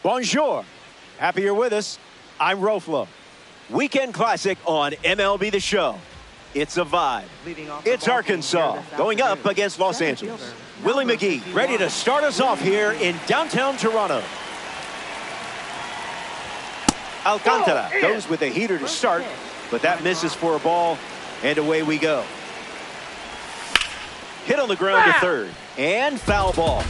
Bonjour. Happy you're with us. I'm Roflo. Weekend Classic on MLB The Show. It's a vibe. It's Arkansas going up against Los Angeles. Willie McGee ready to start us off here in downtown Toronto. Alcantara goes with a heater to start, but that misses for a ball, and away we go. Hit on the ground to third, and foul ball.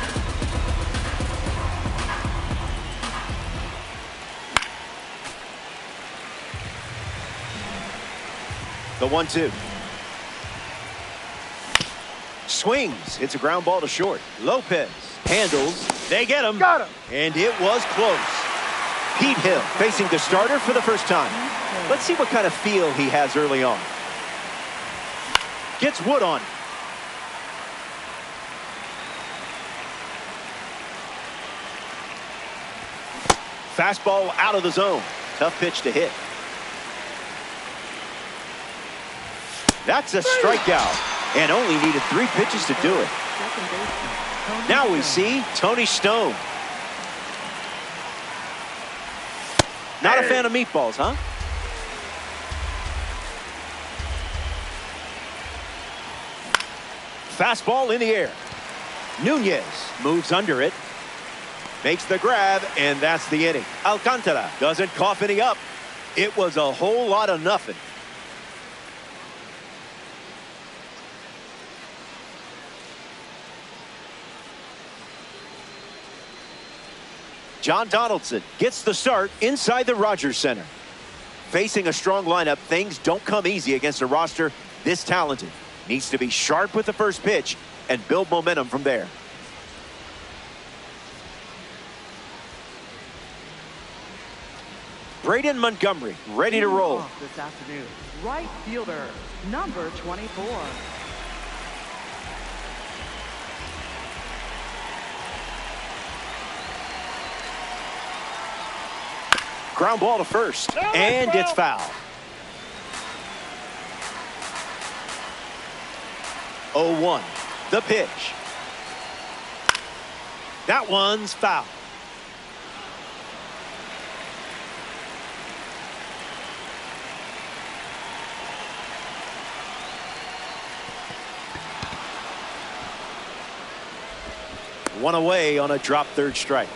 The 1-2. Swings. Hits a ground ball to short. Lopez handles. They get him. Got him. And it was close. Pete Hill facing the starter for the first time. Let's see what kind of feel he has early on. Gets Wood on. Fastball out of the zone. Tough pitch to hit. That's a strikeout, and only needed 3 pitches to do it. Now we see Tony Stone. Not a fan of meatballs, huh? Fastball in the air. Nunez moves under it. Makes the grab, and that's the inning. Alcantara doesn't cough any up. It was a whole lot of nothing. John Donaldson gets the start inside the Rogers Center. Facing a strong lineup, things don't come easy against a roster this talented. Needs to be sharp with the first pitch and build momentum from there. Braden Montgomery ready to roll. This afternoon, right fielder, number 24. Ground ball to first, and it's foul. 0-1, the pitch. That one's foul. One away on a drop third strike.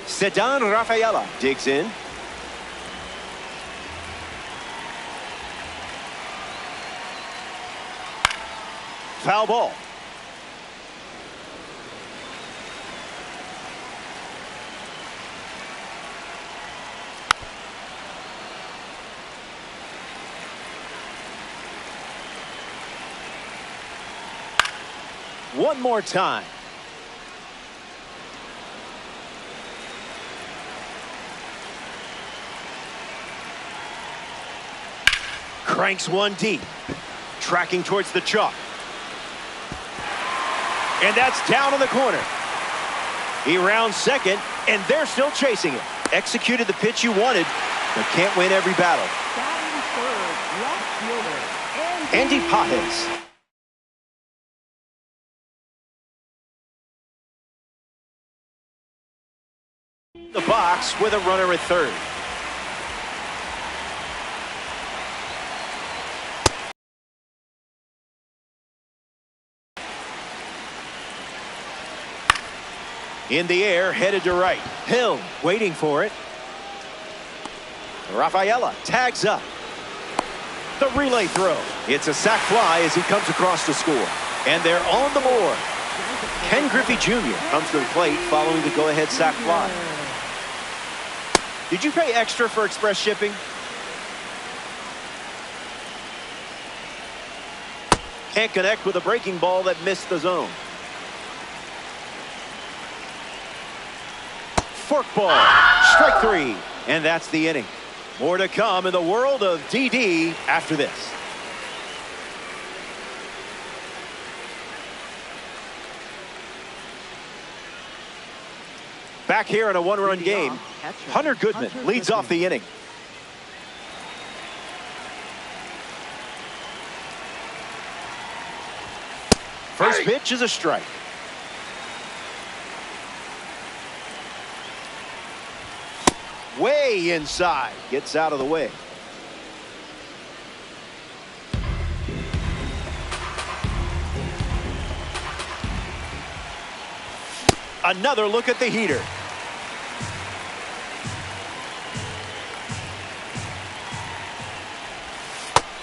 Ceddanne Rafaela digs in. Foul ball. One more time. Cranks one deep. Tracking towards the chalk. And that's down in the corner. He rounds second, and they're still chasing it. Executed the pitch you wanted, but can't win every battle. Andy Pajes. The box with a runner at third. In the air, headed to right. Hill waiting for it. Rafaela tags up. The relay throw. It's a sac fly as he comes across to score. And they're on the board. Ken Griffey Jr. comes to the plate following the go-ahead sac fly. Did you pay extra for express shipping? Can't connect with a breaking ball that missed the zone. Forkball, strike 3, and that's the inning. More to come in the world of DD after this. Back here in a one-run game, Hunter Goodman leads off the inning. First pitch is a strike. Way inside. Gets out of the way. Another look at the heater.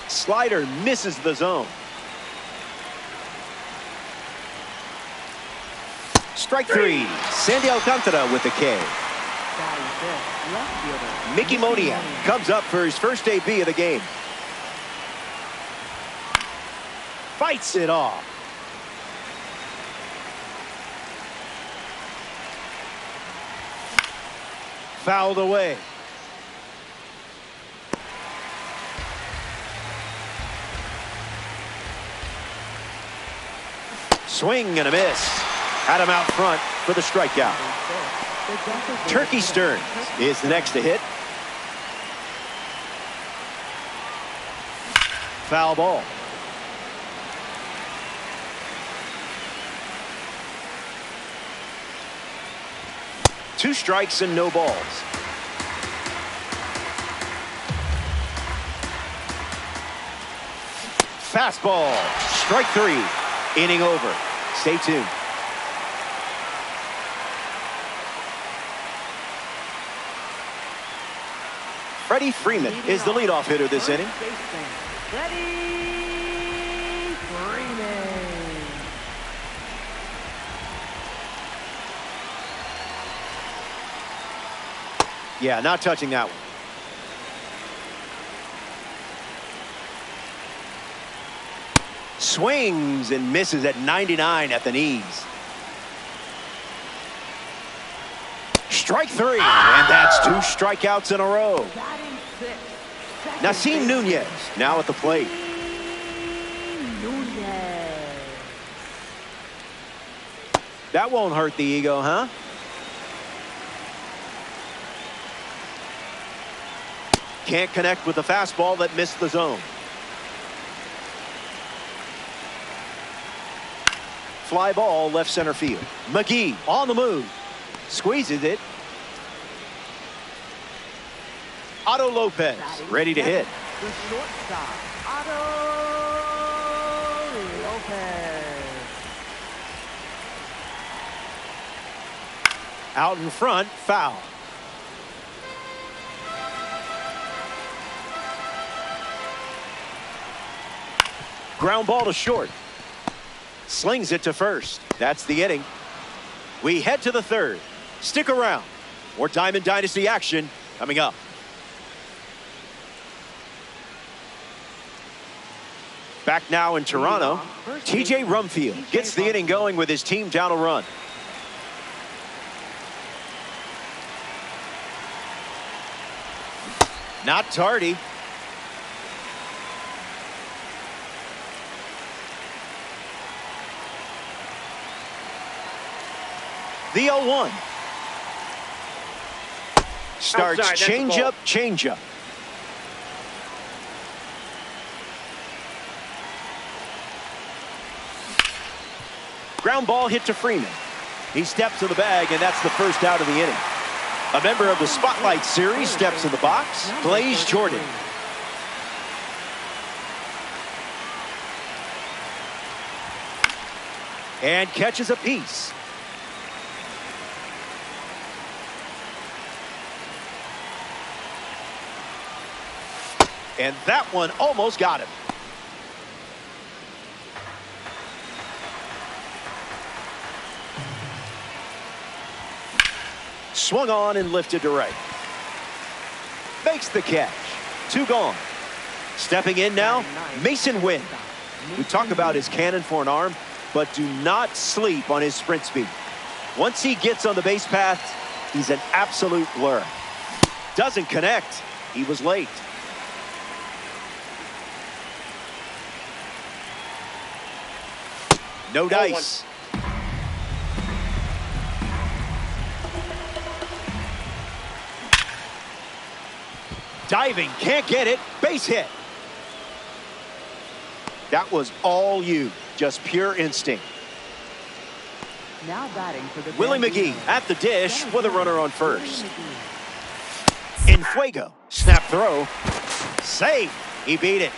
Slider misses the zone. Strike three. Sandy Alcantara with the K. Mickey Moniak comes up for his first AB of the game. Fights it off. Fouled away. Swing and a miss. Had him out front for the strikeout. Turkey Stearns is the next to hit. Foul ball. Two strikes and no balls. Fastball. Strike three. Inning over. Stay tuned. Freddie Freeman is the leadoff hitter this inning. Freddie Freeman. Yeah, not touching that one. Swings and misses at 99 at the knees. Strike three, and that's two strikeouts in a row. Nasim Nunez now at the plate. That won't hurt the ego, huh? Can't connect with the fastball that missed the zone. Fly ball left center field. McGee on the move. Squeezes it. Otto Lopez ready to hit. The shortstop, Otto Lopez. Out in front, foul. Ground ball to short. Slings it to first. That's the inning. We head to the third. Stick around. More Diamond Dynasty action coming up. Back now in Toronto, TJ Rumfield gets the inning going with his team down a run. Not tardy. The 0-1. Starts changeup, changeup. Ground ball hit to Freeman. He steps to the bag, and that's the first out of the inning. A member of the Spotlight Series steps in the box. Blaze Jordan. And catches a piece. And that one almost got him. Swung on and lifted to right. Makes the catch. Two gone. Stepping in now, Mason Wynn. We talk about his cannon for an arm, but do not sleep on his sprint speed. Once he gets on the base path, he's an absolute blur. Doesn't connect. He was late. No dice. Diving, can't get it. Base hit. That was all you. Just pure instinct. Now batting for the Willie McGee at the dish with a runner on first. In fuego. Snap throw. Safe. He beat it.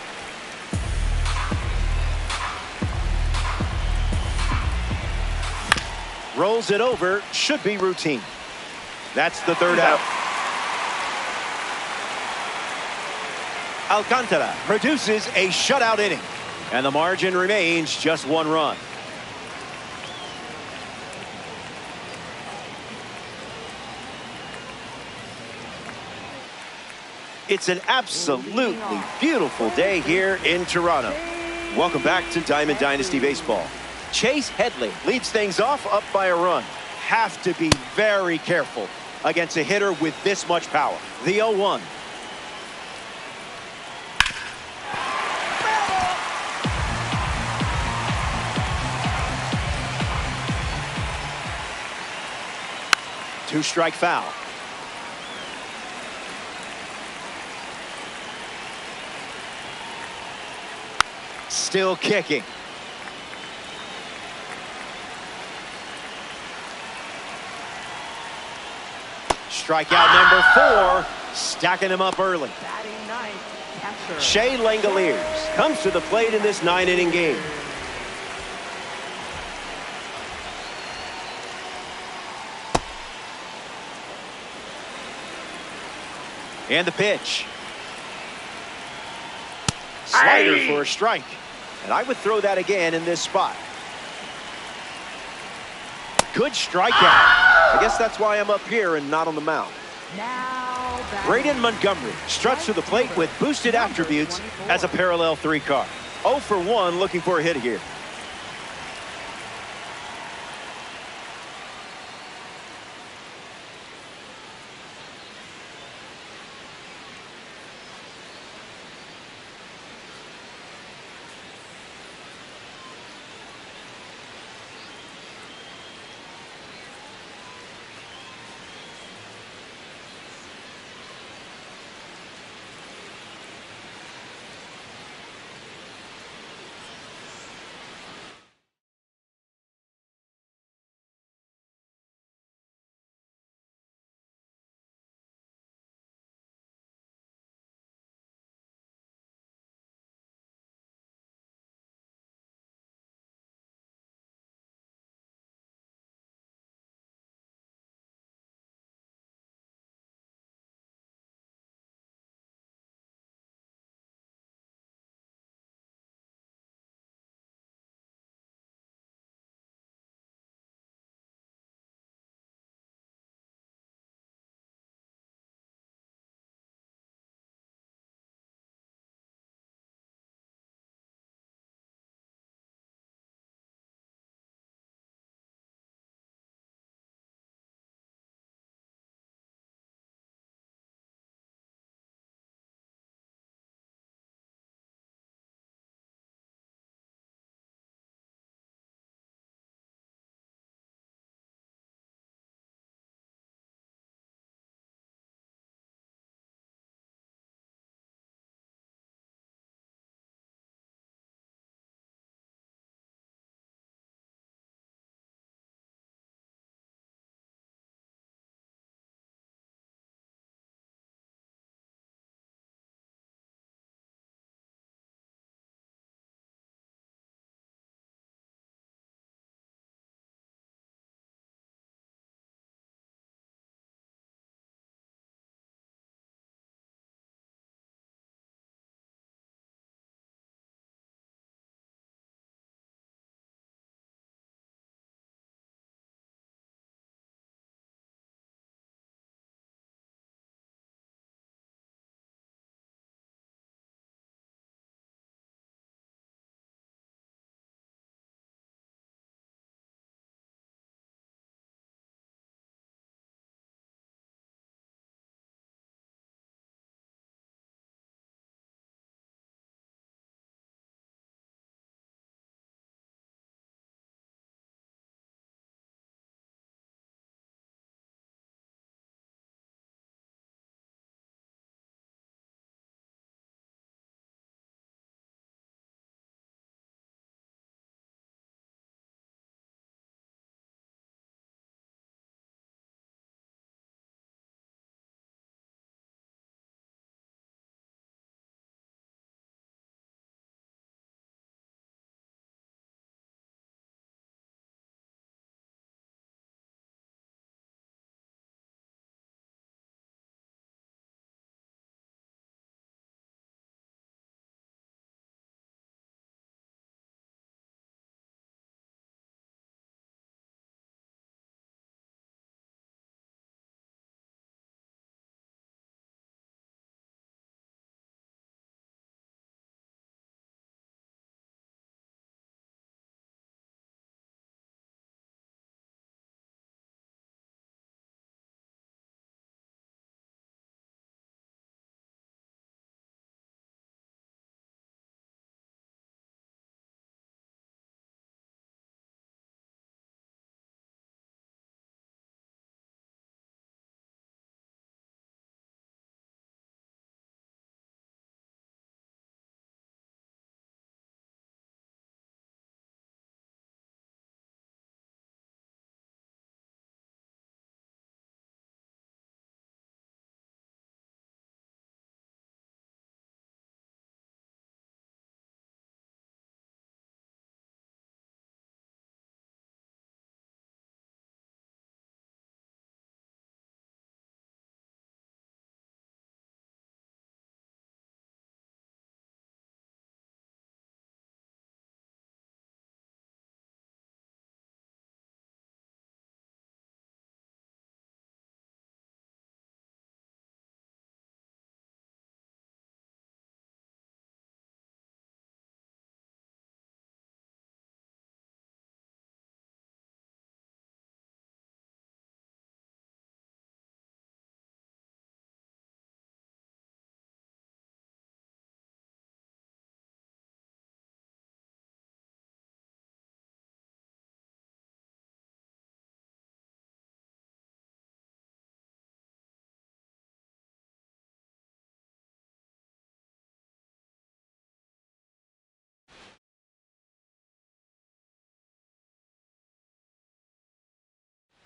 Rolls it over. Should be routine. That's the third out. Alcantara produces a shutout inning. And the margin remains just 1 run. It's an absolutely beautiful day here in Toronto. Welcome back to Diamond Dynasty Baseball. Chase Headley leads things off up by a run. Have to be very careful against a hitter with this much power. The 0-1. Two-strike foul. Still kicking. Strikeout number 4, stacking him up early. Shea Langoliers comes to the plate in this 9-inning game. And the pitch. Slider for a strike. And I would throw that again in this spot. Good strikeout. I guess that's why I'm up here and not on the mound. Braden Montgomery struts to the plate with boosted attributes as a parallel 3 car. 0 for 1 looking for a hit here.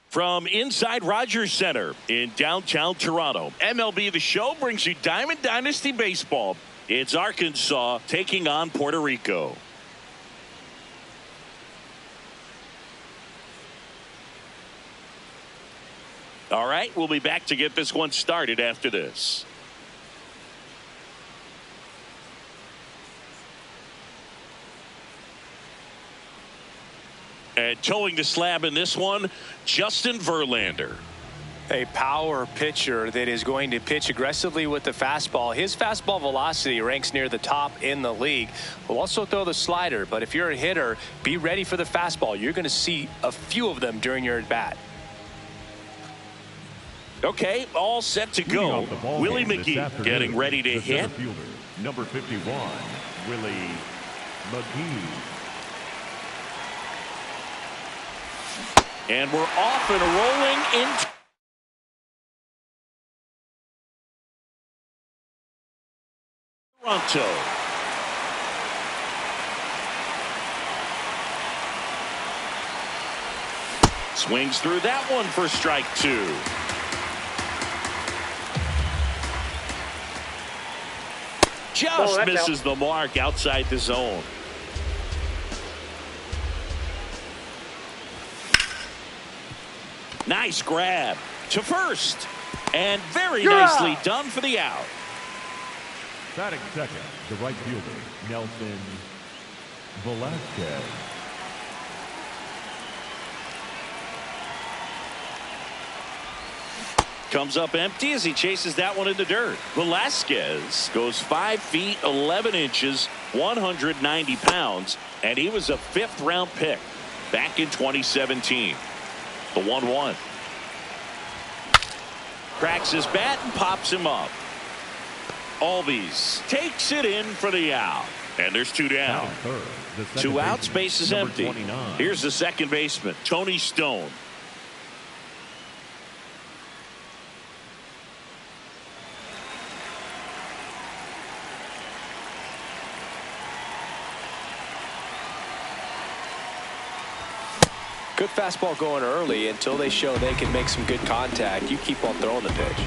From inside Rogers Center in downtown Toronto, MLB The Show brings you Diamond Dynasty Baseball. It's Arkansas taking on Puerto Rico. All right, we'll be back to get this one started after this. And towing the slab in this one, Justin Verlander. A power pitcher that is going to pitch aggressively with the fastball. His fastball velocity ranks near the top in the league. Will also throw the slider, but if you're a hitter, be ready for the fastball. You're going to see a few of them during your at-bat. Okay, all set to go. Willie McGee getting ready to hit. Fielder, number 51, Willie McGee. And we're off and rolling into Toronto. Swings through that one for strike two. Just misses the mark outside the zone. Nice grab to first. And very nicely done for the out. Batting second, the right fielder, Nelson Velasquez. Comes up empty as he chases that one in the dirt. Velasquez goes 5 feet 11 inches, 190 pounds, and he was a 5th-round pick back in 2017. The 1-1. Cracks his bat and pops him up. Albies takes it in for the out. And there's 2 down. Two outs, base is empty. 29. Here's the second baseman, Tony Stone. Good fastball going early until they show they can make some good contact. You keep on throwing the pitch.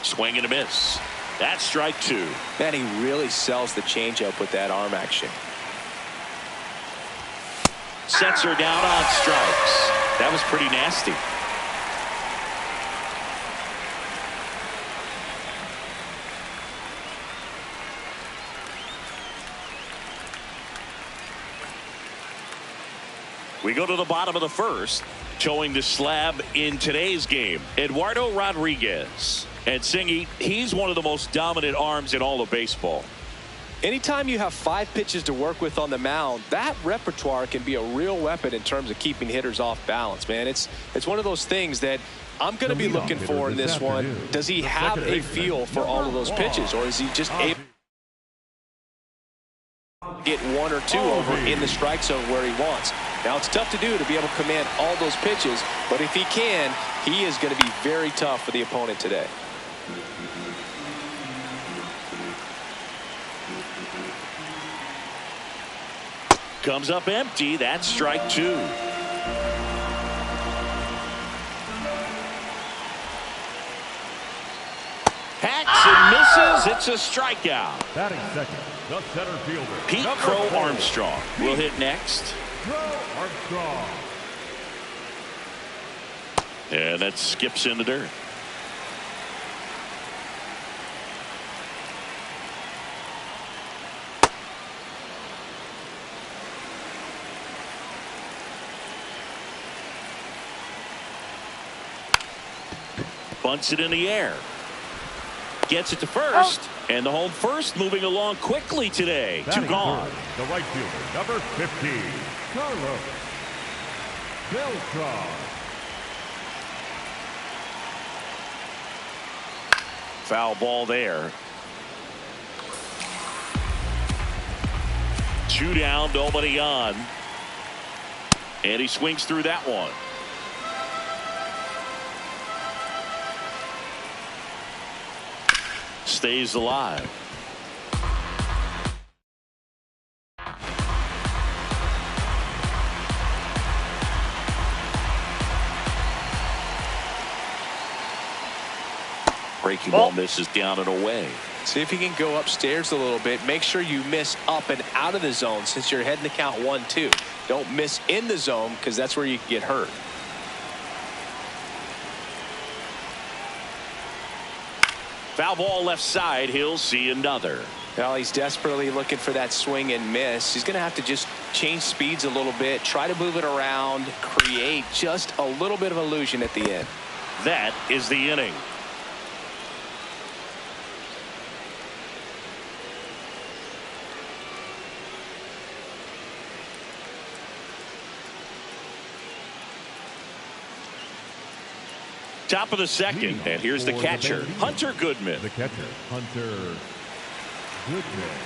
Swing and a miss. That's strike 2. Man, he really sells the changeup with that arm action. Sets her down on strikes. That was pretty nasty. We go to the bottom of the first. Towing the slab in today's game, Eduardo Rodriguez. And Singy, he's one of the most dominant arms in all of baseball. Anytime you have 5 pitches to work with on the mound, that repertoire can be a real weapon in terms of keeping hitters off balance, man. It's one of those things that I'm going to be looking for in this one. Does he have a feel for all of those pitches, or is he just able to get 1 or 2 over in the strike zone where he wants? Now, it's tough to do to be able to command all those pitches, but if he can, he is going to be very tough for the opponent today. Comes up empty. That's strike 2. Hacks and misses. It's a strikeout. Batting second, the center fielder, Pete Crow Armstrong will hit next. Armstrong. And that skips in the dirt. Bunts it in the air. Gets it to first. And the home first moving along quickly today. 2 gone. The right fielder, number 50, Carlos Beltran. Foul ball there. 2 down, nobody on. And he swings through that one. Stays alive. Breaking ball misses down and away. See if you can go upstairs a little bit. Make sure you miss up and out of the zone since you're heading to count 1-2. Don't miss in the zone because that's where you can get hurt. Foul ball left side. He'll see another. Well, he's desperately looking for that swing and miss. He's going to have to just change speeds a little bit, try to move it around, create just a little bit of illusion at the end. That is the inning. Top of the second, and here's the catcher, Hunter Goodman. The catcher, Hunter Goodman.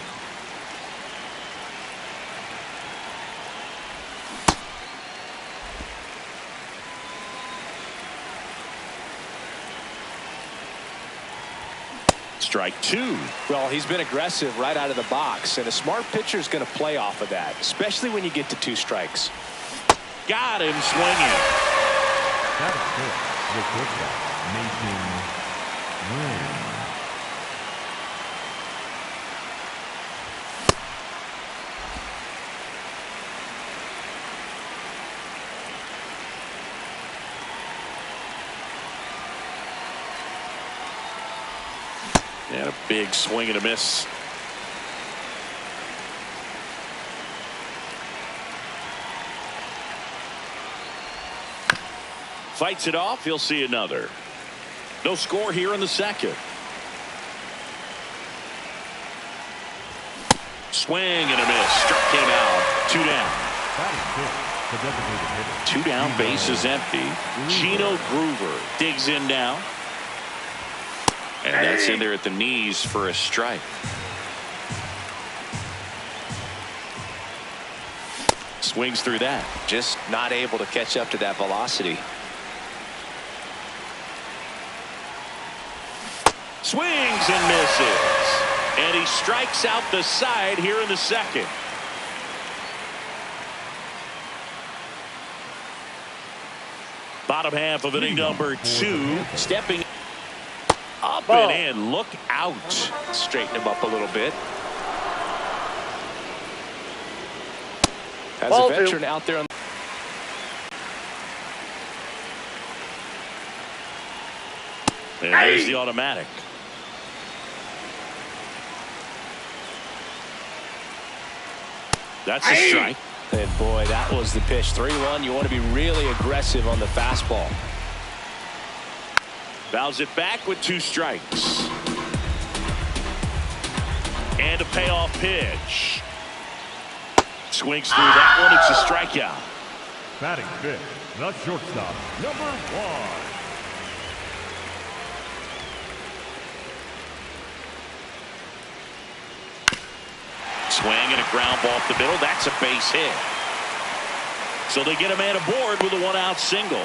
Strike two. Well, he's been aggressive right out of the box, and a smart pitcher is going to play off of that, especially when you get to 2 strikes. Got him swinging. That is good. The shortstop, Nathan Wynn. And a big swing and a miss. Fights it off. He'll see another. No score here in the second. Swing and a miss. Struck him out. 2 down. That is good. 2 down. Base is empty. Gino Groover digs in now. And that's in there at the knees for a strike. Swings through that. Just not able to catch up to that velocity. Swings and misses. And he strikes out the side here in the second. Bottom half of inning number 2. Stepping up and in. Look out. Straighten him up a little bit. As a veteran out there on. And there's the automatic. That's a strike. And boy, that was the pitch. 3-1. You want to be really aggressive on the fastball. Fouls it back with 2 strikes. And a payoff pitch. Swings through that one. It's a strikeout. Batting fifth, the shortstop, number 1. Swing and a ground ball up the middle. That's a base hit. So they get a man aboard with a 1-out single.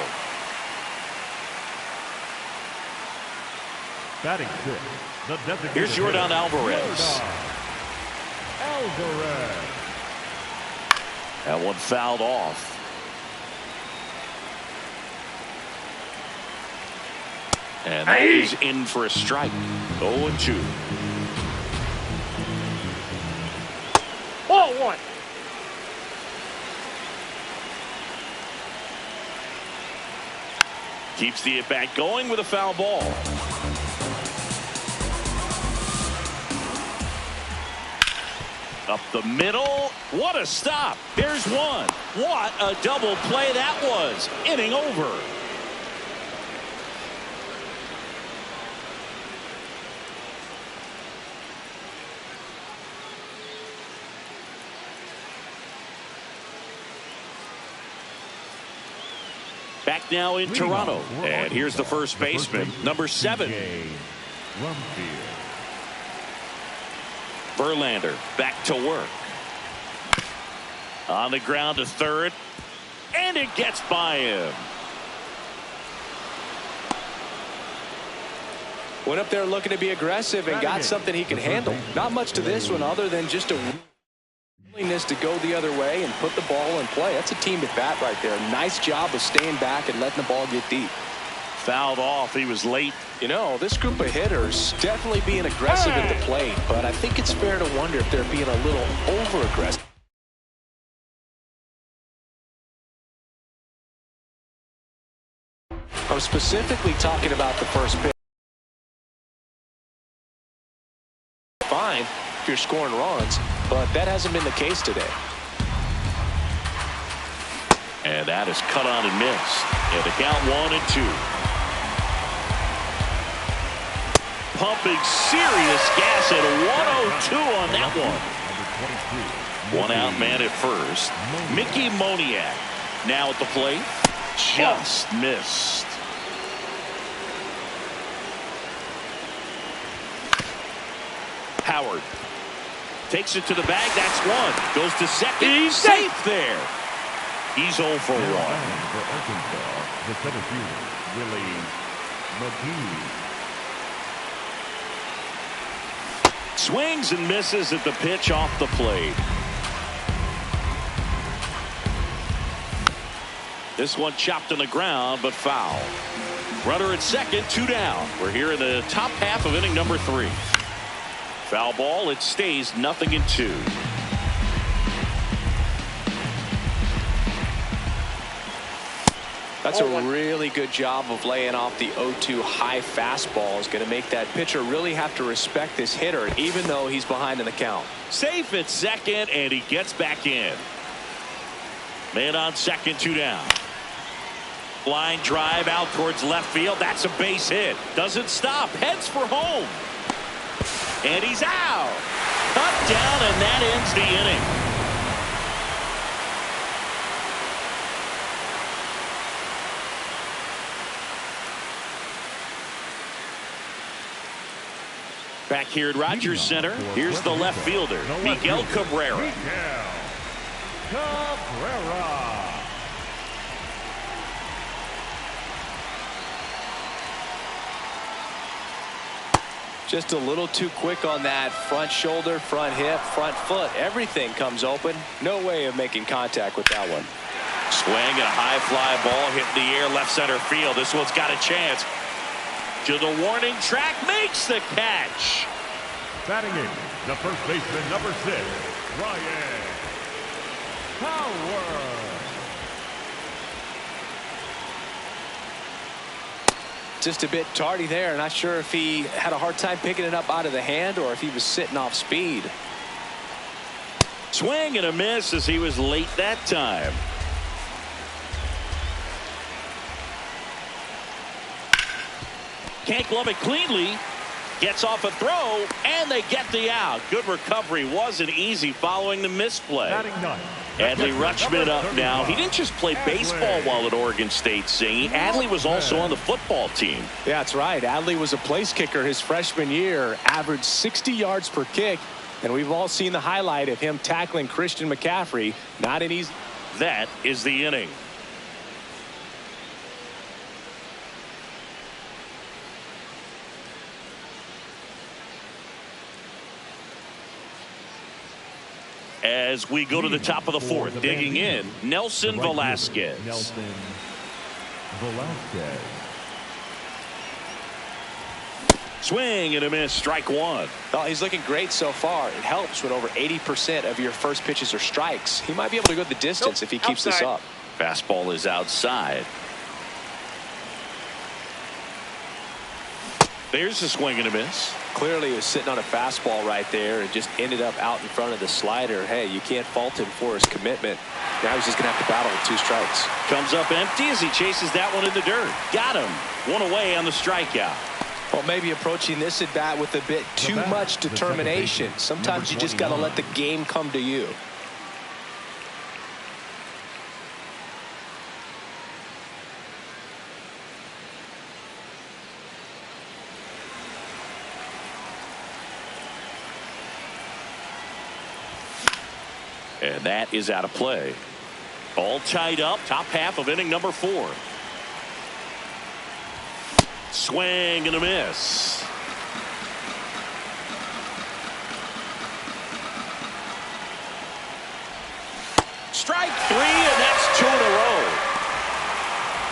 Batting fifth, the designated Here's Jordan Alvarez. Alvarez. That one fouled off. And that is in for a strike. 0-2. Ball 1. Keeps the at-bat going with a foul ball. Up the middle. What a stop. There's one. What a double play that was. Inning over. Back now in Toronto. And here's the first baseman, number 7. Verlander back to work. On the ground to third. And it gets by him. Went up there looking to be aggressive and got something he can handle. Not much to this one other than just a willingness to go the other way and put the ball in play. That's a team at bat right there. Nice job of staying back and letting the ball get deep. Fouled off. He was late. You know, this group of hitters definitely being aggressive at the plate, but I think it's fair to wonder if they're being a little over-aggressive. I'm specifically talking about the first pitch. Fine if you're scoring runs, but that hasn't been the case today. And that is cut on and missed. And the count 1-2. Pumping serious gas at a 102 on that one. One out man at first. Mickey Moniak now at the plate. Just missed. Howard takes it to the bag. That's one. Goes to second. He's safe there. He's 0 for 1. For Arkansas, the center fielder, Willie McGee. Swings and misses at the pitch off the plate. This one chopped on the ground, but foul. Runner at second, 2 down. We're here in the top half of inning number 3. Foul ball. It stays 0-2. That's a really good job of laying off the 0-2 high fastball. Is going to make that pitcher really have to respect this hitter, even though he's behind in the count. Safe at second, and he gets back in. Man on second, 2 down. Line drive out towards left field. That's a base hit. Doesn't stop. Heads for home. And he's out. Cut down, and that ends the inning. Back here at Rogers Center, here's the left fielder, Miguel Cabrera. Miguel Cabrera. Just a little too quick on that front shoulder, front hip, front foot. Everything comes open. No way of making contact with that one. Swing and a high fly ball hit in the air left center field. This one's got a chance. To the warning track, makes the catch. Batting in, the first baseman, number 6, Ryan Howard. Just a bit tardy there. Not sure if he had a hard time picking it up out of the hand or if he was sitting off speed. Swing and a miss as he was late that time. Can't glove it cleanly. Gets off a throw, and they get the out. Good recovery. Wasn't easy following the misplay. Adley Rutschman up now. He didn't just play baseball while at Oregon State, Zingy. Adley was also on the football team. Yeah, that's right. Adley was a place kicker his freshman year. Averaged 60 yards per kick. And we've all seen the highlight of him tackling Christian McCaffrey. Not an easy. That is the inning. As we go to the top of the 4th, digging in, Nelson Velasquez. Nelson Velasquez. Swing and a miss, strike 1. Oh, he's looking great so far. It helps when over 80% of your first pitches are strikes. He might be able to go the distance if he keeps this up. Fastball is outside. There's a swing and a miss. Clearly he was sitting on a fastball right there and just ended up out in front of the slider. Hey, you can't fault him for his commitment. Now he's just going to have to battle with 2 strikes. Comes up empty as he chases that one in the dirt. Got him. 1 away on the strikeout. Well, maybe approaching this at bat with a bit too much determination. Sometimes you just got to let the game come to you. And that is out of play. All tied up, top half of inning number 4. Swing and a miss. Strike 3, and that's 2 in a row.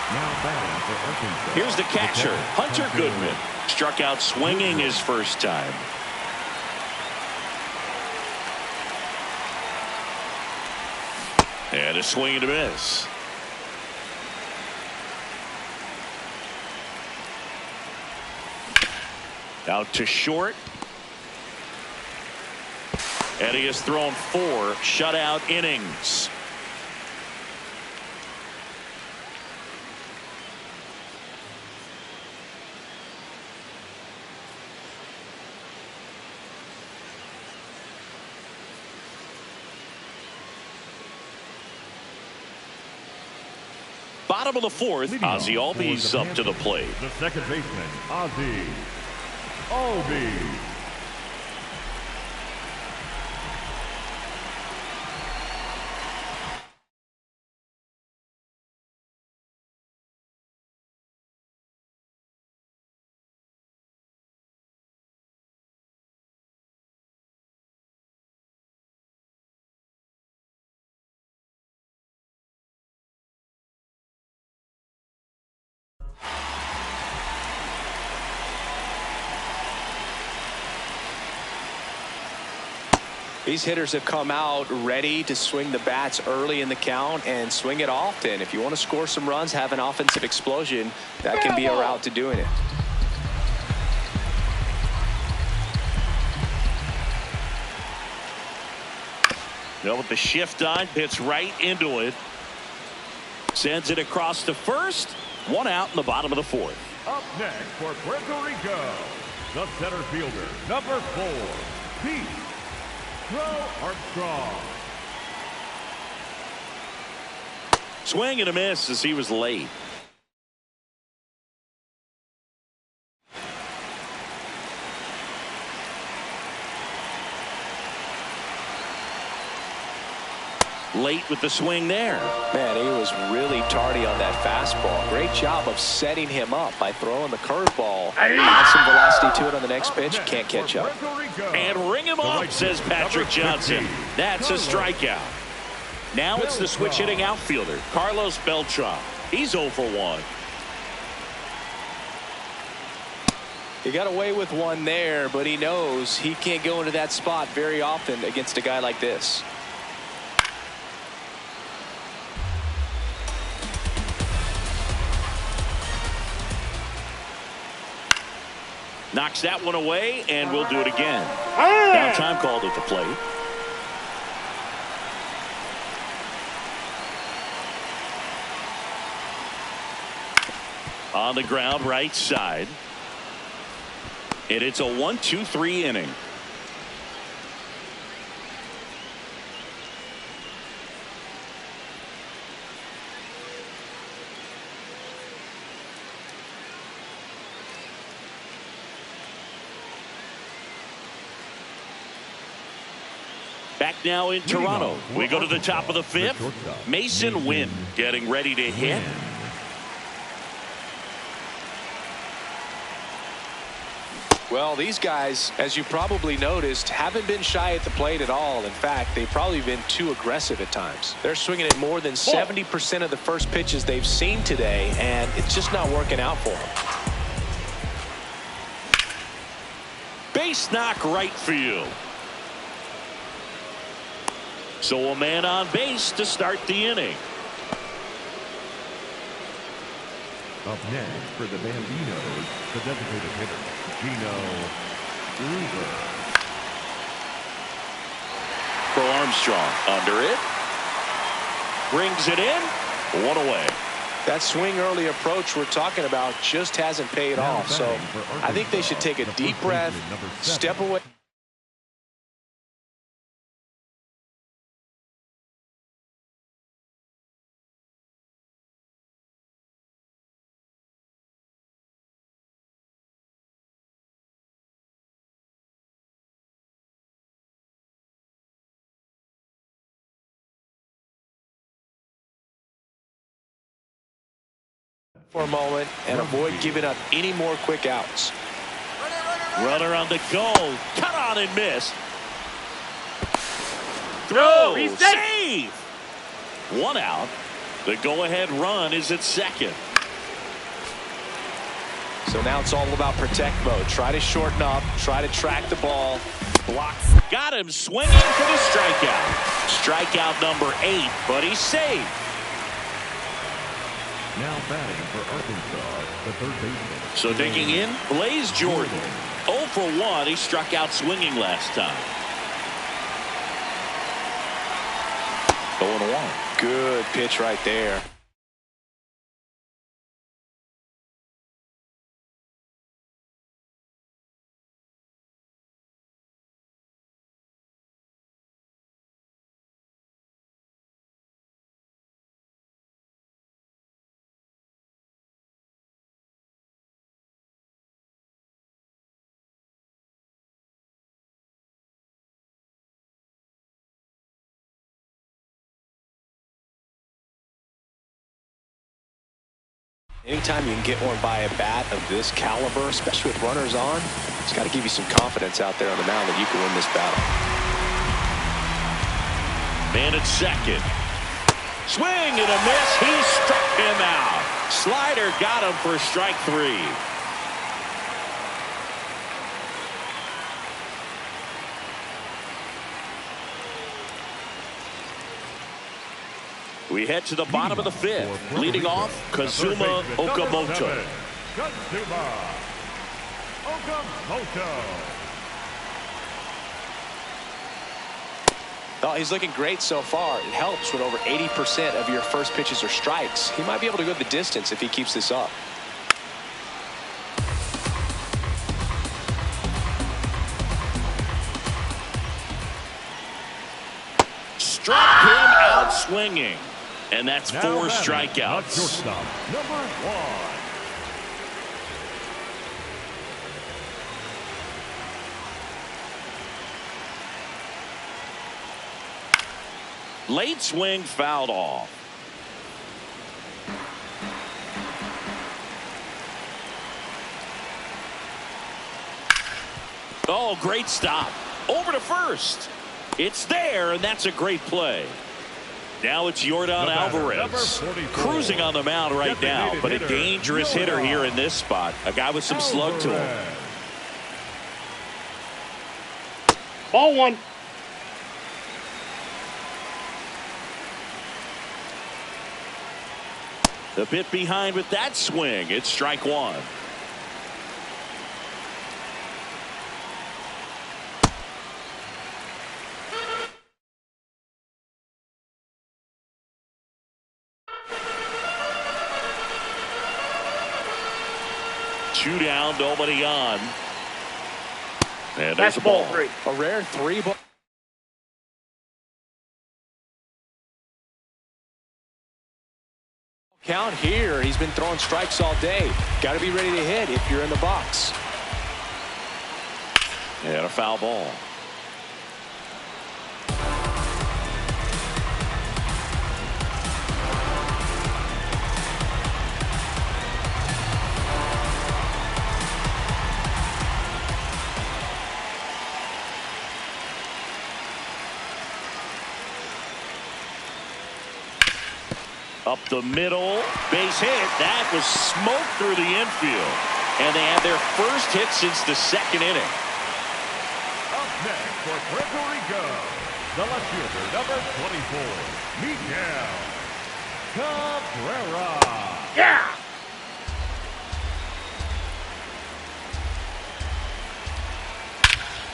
Now batting for Arkansas. Here's the catcher, Hunter Goodman. Struck out swinging his first time. And a swing and a miss. Out to short. And he has thrown 4 shutout innings. Bottom of the 4th, Ozzie Albies up to the plate. The second baseman, Ozzie Albies. These hitters have come out ready to swing the bats early in the count and swing it often. If you want to score some runs, have an offensive explosion, that can be a route to doing it. Now with the shift on, hits right into it. Sends it across to first. 1 out in the bottom of the 4th. Up next for Puerto Rico, the center fielder, number 4, Pete Armstrong. Swing and a miss as he was late. Late with the swing there. Man, he was really tardy on that fastball. Great job of setting him up by throwing the curveball. Add some velocity to it on the next pitch. Can't catch up. And ring him up, says Patrick Johnson. That's a strikeout. Now it's the switch hitting outfielder, Carlos Beltran. He's 0 for 1. He got away with one there, but he knows he can't go into that spot very often against a guy like this. Knocks that one away, and we'll do it again. Now time called at the plate. On the ground, right side. And it's a 1-2-3 inning. Back now in Toronto. We go to the top of the 5th. Mason Wynn getting ready to hit. Well, these guys, as you probably noticed, haven't been shy at the plate at all. In fact, they've probably been too aggressive at times. They're swinging at more than 70% of the first pitches they've seen today, and it's just not working out for them. Base knock right field. So a man on base to start the inning. Up next for the Bambinos, the designated hitter, Gino Gruber. For Armstrong, under it. Brings it in. 1 away. That swing early approach we're talking about just hasn't paid off. So I think they should take a deep breath, step away. For a moment and avoid giving up any more quick outs. Runner on the goal. Cut on and miss. Throw. Save. 1 out. The go-ahead run is at second. So now it's all about protect mode. Try to shorten up, try to track the ball. Block. Got him swinging for the strikeout. Strikeout number 8, but he's safe. Now batting for Arkansas, the third baseman. So digging in, Blaze Jordan. 0 for 1. He struck out swinging last time. 0-1. Good pitch right there. Anytime you can get one by a bat of this caliber, especially with runners on, it's got to give you some confidence out there on the mound that you can win this battle. Man at second. Swing and a miss. He struck him out. Slider got him for strike 3. We head to the bottom of the 5th. Leading off, Kazuma Okamoto. Kazuma Okamoto. Oh, he's looking great so far. It helps when over 80% of your first pitches are strikes. He might be able to go the distance if he keeps this up. Struck him out swinging. And that's Now 4 batting, strikeouts. shortstop, number 1. Late swing fouled off. Oh, great stop. Over to first. It's there, and that's a great play. Now it's Yordan The batter, number Alvarez, 44. cruising on the mound right now, but a dangerous hitter here in this spot. A guy with some slug to him. Ball 1. The bit behind with that swing. It's strike 1. Two down, nobody on. And there's That's a ball. ball 3. A rare 3-ball. Count here. He's been throwing strikes all day. Got to be ready to hit if you're in the box. And a foul ball. Up the middle, base hit. That was smoke through the infield. And they had their first hit since the 2nd inning. Up next for Puerto Rico, the left fielder, number 24, Miguel Cabrera. Yeah!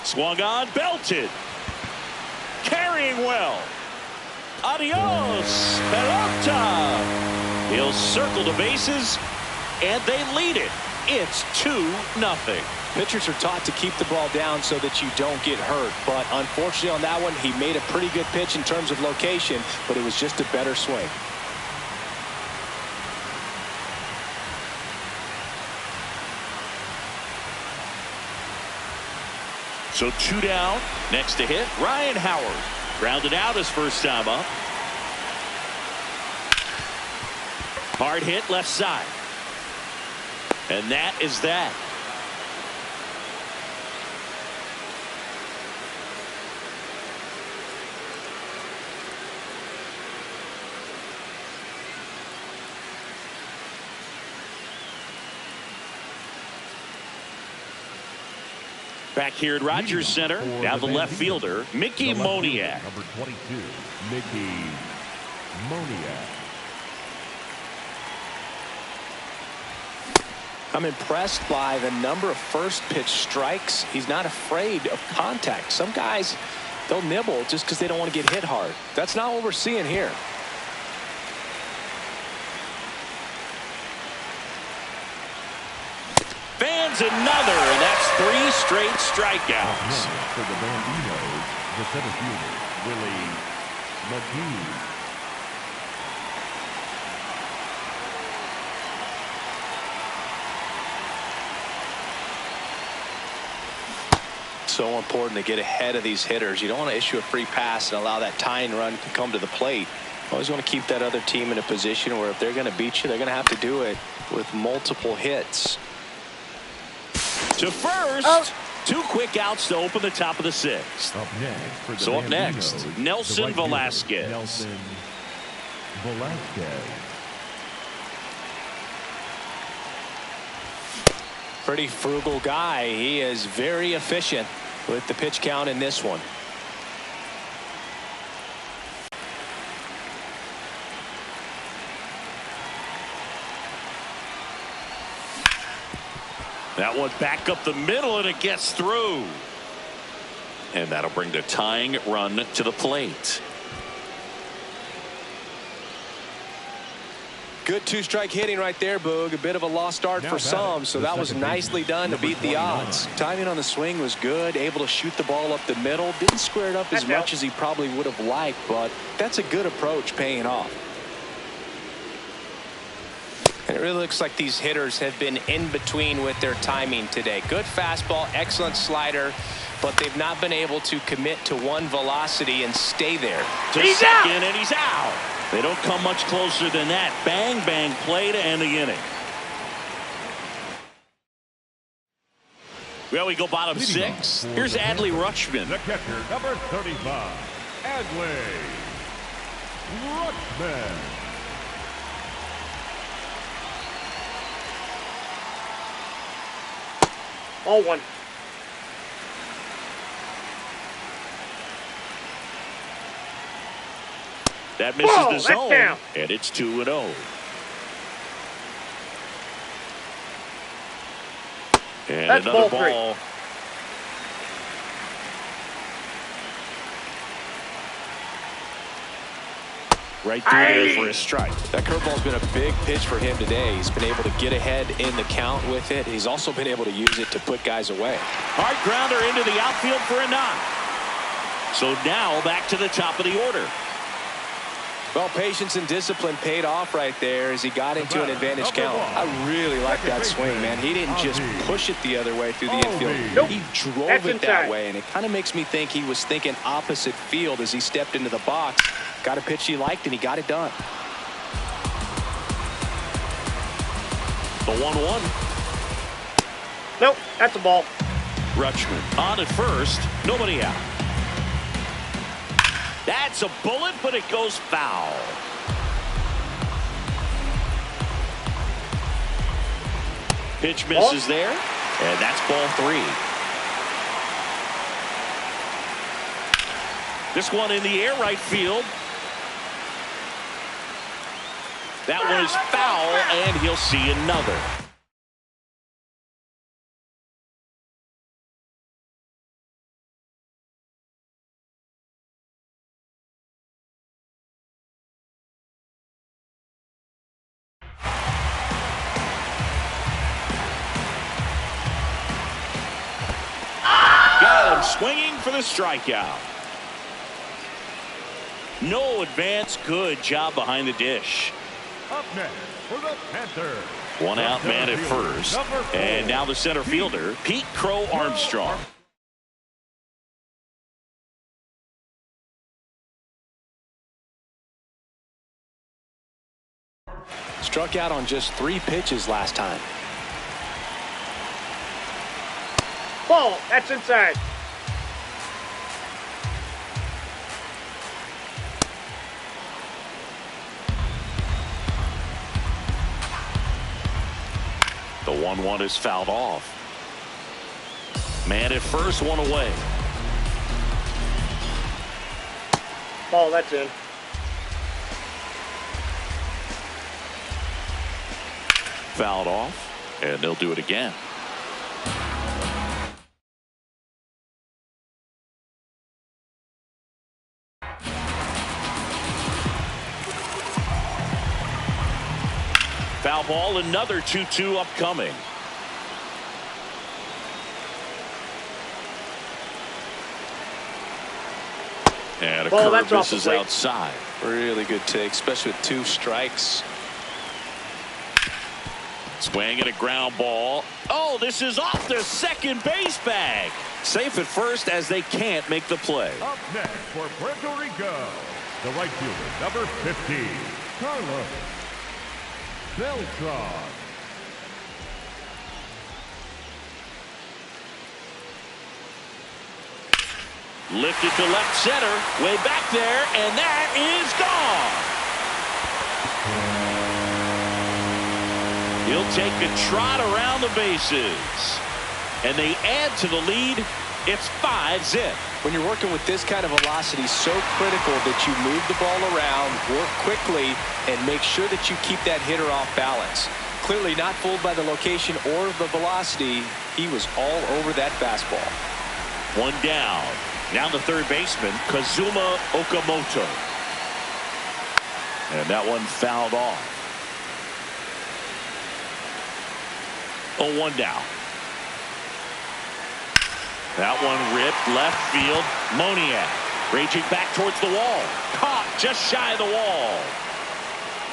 Swung on, belted. Carrying well. Adios, pelota. He'll circle the bases, and they lead it. It's 2-0. Pitchers are taught to keep the ball down so that you don't get hurt. But unfortunately on that one, he made a pretty good pitch in terms of location, but it was just a better swing. So 2 down. Next to hit, Ryan Howard. Grounded out his first time up. Hard hit left side. And that is that. Back here at Rogers Center, now the left fielder, Mickey Moniak. Number 22, Mickey Moniak. I'm impressed by the number of first pitch strikes. He's not afraid of contact. Some guys, they'll nibble just because they don't want to get hit hard. That's not what we're seeing here. Fans another, and that's 3 straight strikeouts. For the Bandinos, the center fielder, Willie McGee. So important to get ahead of these hitters. You don't want to issue a free pass and allow that tying run to come to the plate. Always want to keep that other team in a position where if they're going to beat you, they're going to have to do it with multiple hits. To first, 2 quick outs to open the top of the 6th. Up next, for the So up next, Bandinos, Nelson the right fielder, Velasquez. Nelson Velasquez. Pretty frugal guy. He is very efficient with the pitch count in this one. That one back up the middle, and it gets through. And that'll bring the tying run to the plate. Good 2-strike hitting right there, Boog. A bit of a lost start for some, so that was nicely done to beat the odds. Timing on the swing was good, able to shoot the ball up the middle. Didn't square it up as much as he probably would have liked, but that's a good approach paying off. And it really looks like these hitters have been in between with their timing today. Good fastball, excellent slider, but they've not been able to commit to one velocity and stay there. To second, and he's out. They don't come much closer than that. Bang, bang play to end the inning. Well, we go bottom 6. Here's Adley Rutschman. The catcher, number 35, Adley Rutschman. Ball 1. That misses Whoa, the that's zone, down. and it's 2-0. And That's another ball 3. ball. Right through there for a strike. That curveball's been a big pitch for him today. He's been able to get ahead in the count with it. He's also been able to use it to put guys away. Hard grounder into the outfield for a knock. So now back to the top of the order. Well, patience and discipline paid off right there as he got into an advantage count. I really like that swing, man. He didn't just push it the other way through the infield. Nope. He drove That's it inside. that way, and it kind of makes me think he was thinking opposite field as he stepped into the box. Got a pitch he liked, and he got it done. The 1-1. Nope, that's a ball. Rutschman on at first. Nobody out. That's a bullet, but it goes foul. Pitch misses there, and that's ball 3. This one in the air right field. That one is foul, and he'll see another. Got him swinging for the strikeout. No advance. Good job behind the dish. Up next for the Panthers. One out man at first. And now the center fielder, Pete Crow Armstrong. Struck out on just 3 pitches last time. Ball, that's inside. The 1-1 is fouled off. Man at first, one away. Ball, that's in. Fouled off, and they'll do it again. Foul ball, another 2-2 upcoming. And a curve misses outside. Really good take, especially with 2 strikes. Swing and a ground ball. Oh, this is off the second base bag. Safe at first as they can't make the play. Up next for Puerto Rico, the right fielder, number 15, Carlos Beltran. Lifted to left center, way back there, and that is gone. He'll take a trot around the bases, and they add to the lead. It's 5-zip. When you're working with this kind of velocity, so critical that you move the ball around, work quickly, and make sure that you keep that hitter off balance. Clearly not fooled by the location or the velocity. He was all over that fastball. One down. Now the third baseman, Kazuma Okamoto. And that one fouled off. 0-1 down. That one ripped left field. Moniak raging back towards the wall. Caught just shy of the wall.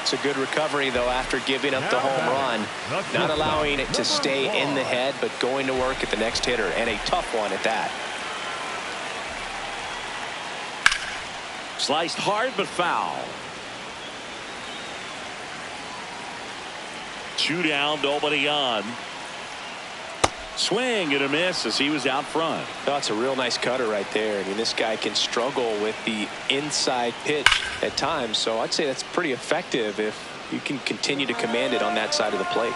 It's a good recovery, though, after giving up the home run. Not allowing it to stay in the head, but going to work at the next hitter, and a tough one at that. Sliced hard, but foul. 2 down, nobody on. Swing and a miss as he was out front. That's a real nice cutter right there. I mean, this guy can struggle with the inside pitch at times, so I'd say that's pretty effective if you can continue to command it on that side of the plate.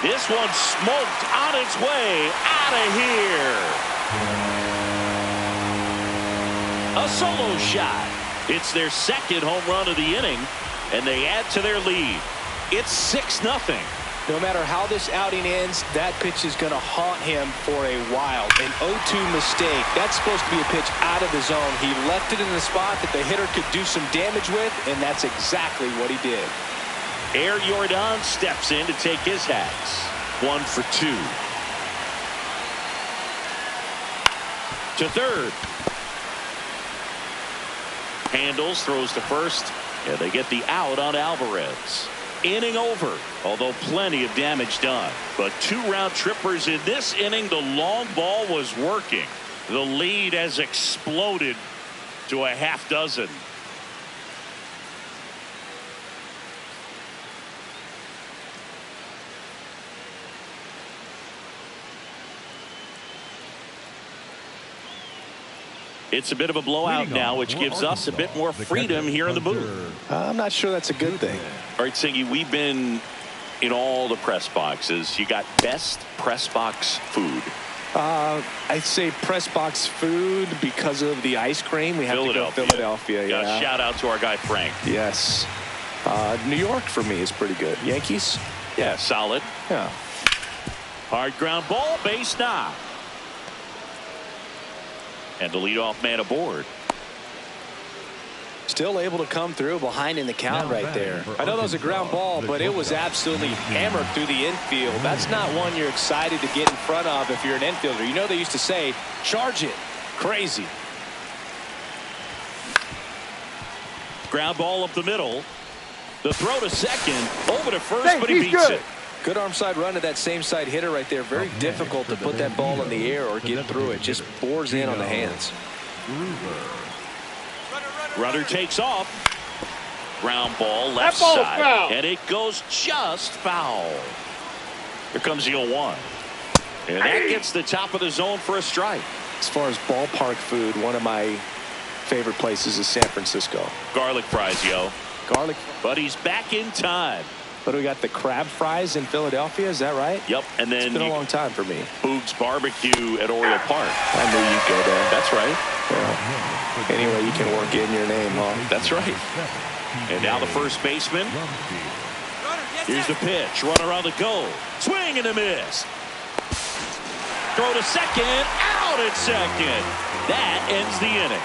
This one smoked on its way out of here. A solo shot. It's their second home run of the inning, and they add to their lead. It's 6-0. No matter how this outing ends, that pitch is going to haunt him for a while. An 0-2 mistake. That's supposed to be a pitch out of the zone. He left it in the spot that the hitter could do some damage with, and that's exactly what he did. Air Jordan steps in to take his hats. 1 for 2. To third. Handles, throws to first, and they get the out on Alvarez. Inning over, although plenty of damage done. But 2 round trippers in this inning. The long ball was working. The lead has exploded to a half dozen. It's a bit of a blowout now, which gives us a bit more freedom here in the booth. I'm not sure that's a good thing. All right, Singy, we've been in all the press boxes. You got best press box food. I'd say press box food because of the ice cream. We have to go Philadelphia. Yeah. Shout out to our guy Frank. Yes. New York for me is pretty good. Yankees? Yeah, solid. Yeah. Hard ground ball, base knock. And the leadoff man aboard. Still able to come through behind in the count right there. I know that was a ground ball, but it was absolutely hammered through the infield. That's not one you're excited to get in front of if you're an infielder. You know they used to say, charge it. Crazy. Ground ball up the middle. The throw to second. Over to first, but he beats it. Good arm side run to that same side hitter right there. Very difficult to put that ball in the air or get through it. Just bores in on the hands. Runner takes off. Ground ball left side. Foul. And it goes just foul. Here comes the 0-1. And that gets the top of the zone for a strike. As far as ballpark food, one of my favorite places is San Francisco. Garlic fries, yo. Garlic. But he's back in time. What do we got? The crab fries in Philadelphia, is that right? Yep, and then it's been a long time for me. Boog's Barbecue at Oriole Park. I knew you'd go there. That's right. Yeah. Anyway, you can work in your name, huh? That's right. And now the first baseman. Here's the pitch. Run around the goal. Swing and a miss. Throw to second. Out at second. That ends the inning.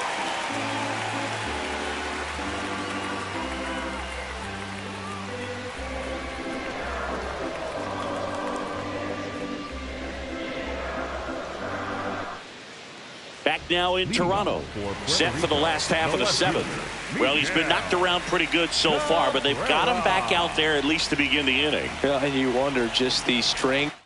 Back now in Toronto, set for the last half of the seventh. Well, he's been knocked around pretty good so far, but they've got him back out there at least to begin the inning. Yeah, and you wonder just the strength.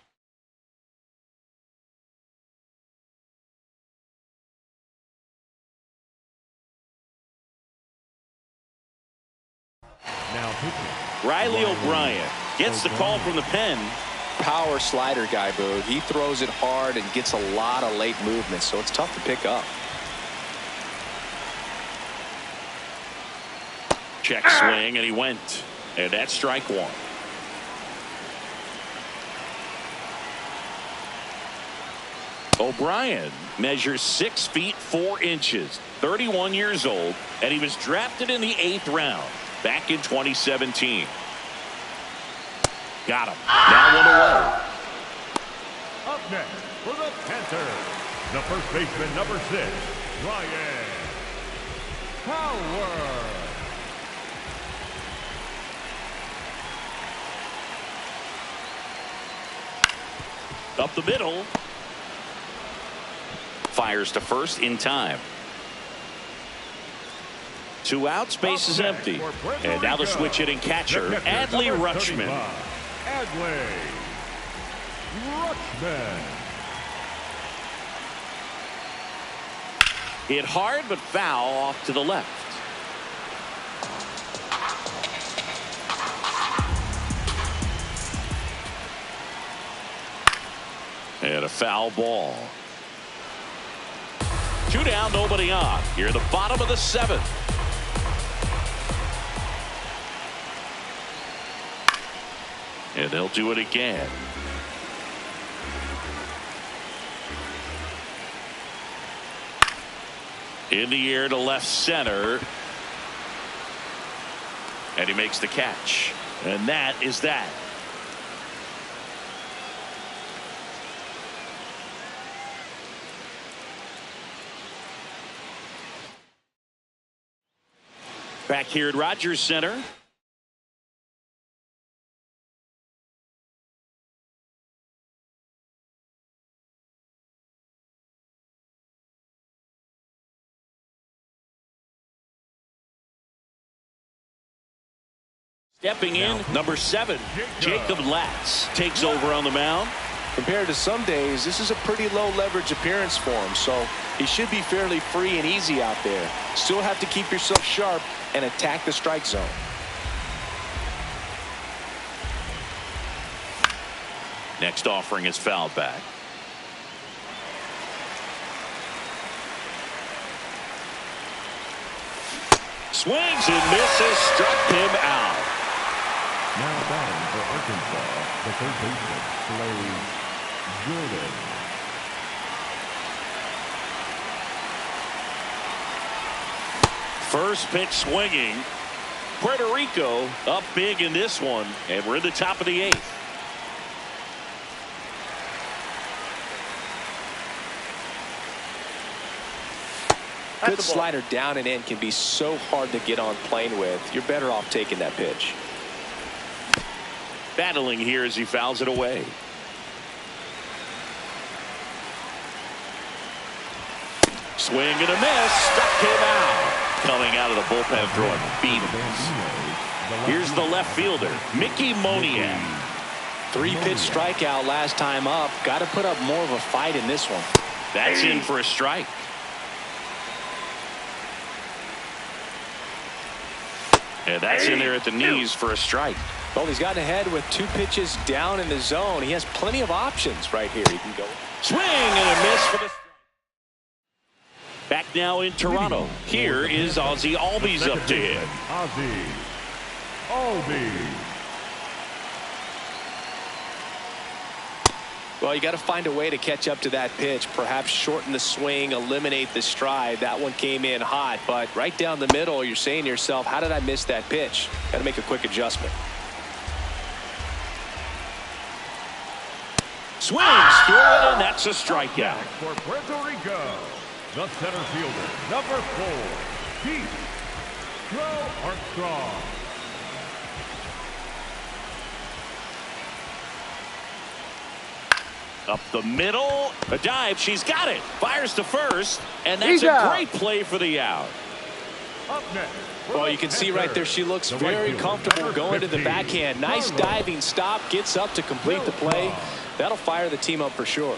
Riley O'Brien gets the call from the pen. Power slider guy, Boog. He throws it hard and gets a lot of late movement, so it's tough to pick up. Check swing, and he went. And that's strike one. O'Brien measures 6 feet 4 inches, 31 years old, and he was drafted in the 8th round back in 2017. Got him. Now 1 away. Up next for the Panthers, the first baseman, number 6, Ryan Howard. Up the middle. Fires to first in time. 2 outs, base is empty. And now the switch hitting catcher, Adley Rutschman. Adley Rutschman. Hit hard but foul off to the left. And a foul ball. 2 down, nobody on. Here at the bottom of the 7th. And they'll do it again. In the air to left center. And he makes the catch. And that is that. Back here at Rogers Center. Stepping in, number 7, Jacob Latz takes over on the mound. Compared to some days, this is a pretty low leverage appearance for him, so he should be fairly free and easy out there. Still have to keep yourself sharp and attack the strike zone. Next offering is fouled back. Swings and misses, struck him out. Now batting for Arkansas, the third baseman, Blaze Jordan. First pitch swinging. Puerto Rico up big in this one, and we're in the top of the 8th. Good slider down and in can be so hard to get on plane with. You're better off taking that pitch. Battling here as he fouls it away. Swing and a miss. Struck him out. Coming out of the bullpen throwing beatings. Here's the left fielder, Mickey Moniak. 3-pitch strikeout last time up. Got to put up more of a fight in this one. That's in for a strike. And that's in there at the knees for a strike. Well, he's gotten ahead with 2 pitches down in the zone. He has plenty of options right here. He can go. Swing and a miss for the. Back now in Toronto. Here is Ozzie Albies up to hit. Ozzie Albies. Well, you got to find a way to catch up to that pitch, perhaps shorten the swing, eliminate the stride. That one came in hot, but right down the middle, you're saying to yourself, how did I miss that pitch? Got to make a quick adjustment. Swings through it, and that's a strikeout. For Puerto Rico, the center fielder, number 4, Pete Armstrong. Up the middle, a dive, she's got it. Fires to first, and that's a great play for the out. Up next. Well, you can see right there she looks very comfortable going to the backhand. Nice diving stop, gets up to complete the play. That'll fire the team up for sure.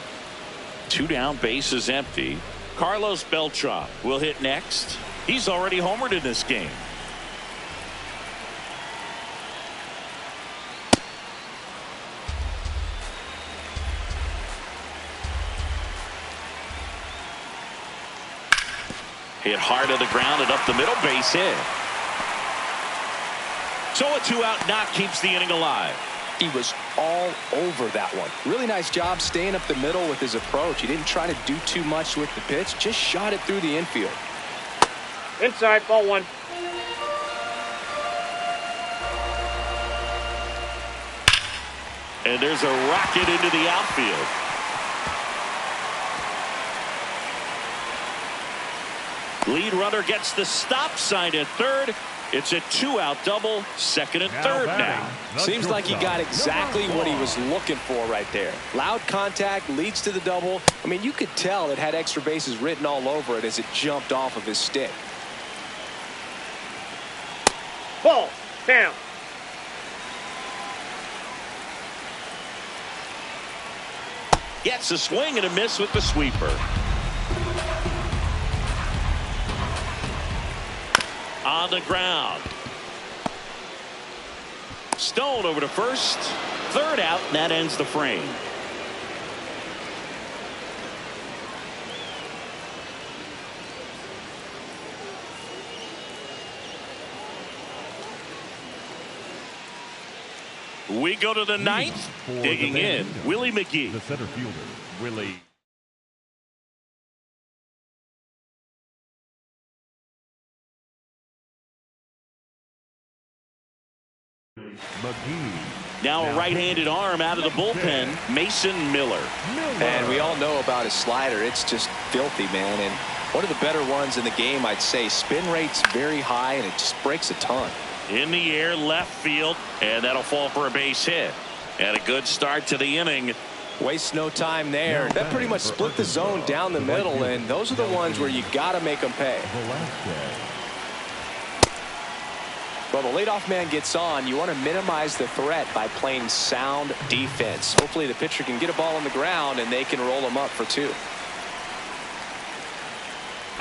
2 down, bases empty. Carlos Beltran will hit next. He's already homered in this game. Hit hard to the ground and up the middle, base hit. So a 2-out knock keeps the inning alive. He was all over that one. Really nice job staying up the middle with his approach. He didn't try to do too much with the pitch, just shot it through the infield. Inside, ball 1. And there's a rocket into the outfield. Lead runner gets the stop sign at third. It's a 2-out double, second and third now. Seems like he got exactly what he was looking for right there. Loud contact leads to the double. I mean, you could tell it had extra bases written all over it as it jumped off of his stick. Ball down. Gets a swing and a miss with the sweeper. On the ground. Stone over to first. Third out, and that ends the frame. We go to the ninth. Digging in, Willie McGee. The center fielder, Willie McGee. Now a right-handed arm out of the bullpen, Mason Miller. And we all know about his slider. It's just filthy, man. And one of the better ones in the game, I'd say. Spin rate's very high, and it just breaks a ton. In the air, left field, and that'll fall for a base hit. And a good start to the inning. Wastes no time there. That pretty much split the zone down the middle, and those are the ones where you got to make them pay. Well, the leadoff man gets on. You want to minimize the threat by playing sound defense. Hopefully the pitcher can get a ball on the ground and they can roll him up for 2.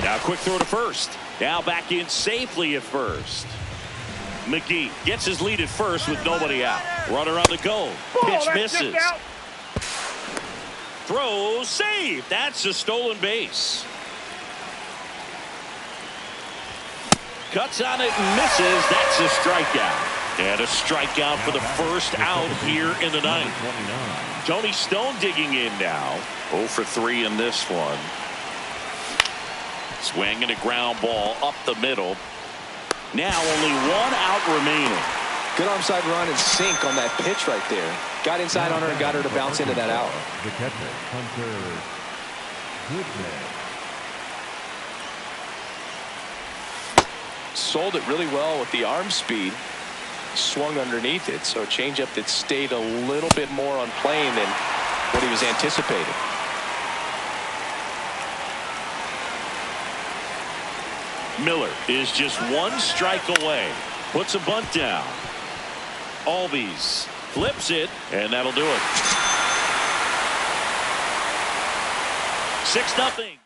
Now quick throw to first. Now back in safely at first. McGee gets his lead at first with nobody out. Runner on the go. Pitch misses. Throw saved. That's a stolen base. Cuts on it and misses. That's a strikeout. And a strikeout for the first out here in the ninth. Tony Stone digging in now. 0 for 3 in this one. Swing and a ground ball up the middle. Now only 1 out remaining. Good onside run and sink on that pitch right there. Got inside on her and got her to bounce into that out. The catcher, Hunter Goodman. Sold it really well with the arm speed. Swung underneath it, so a changeup that stayed a little bit more on plane than what he was anticipating. Miller is just 1 strike away. Puts a bunt down. Albies flips it, and that'll do it. 6-0.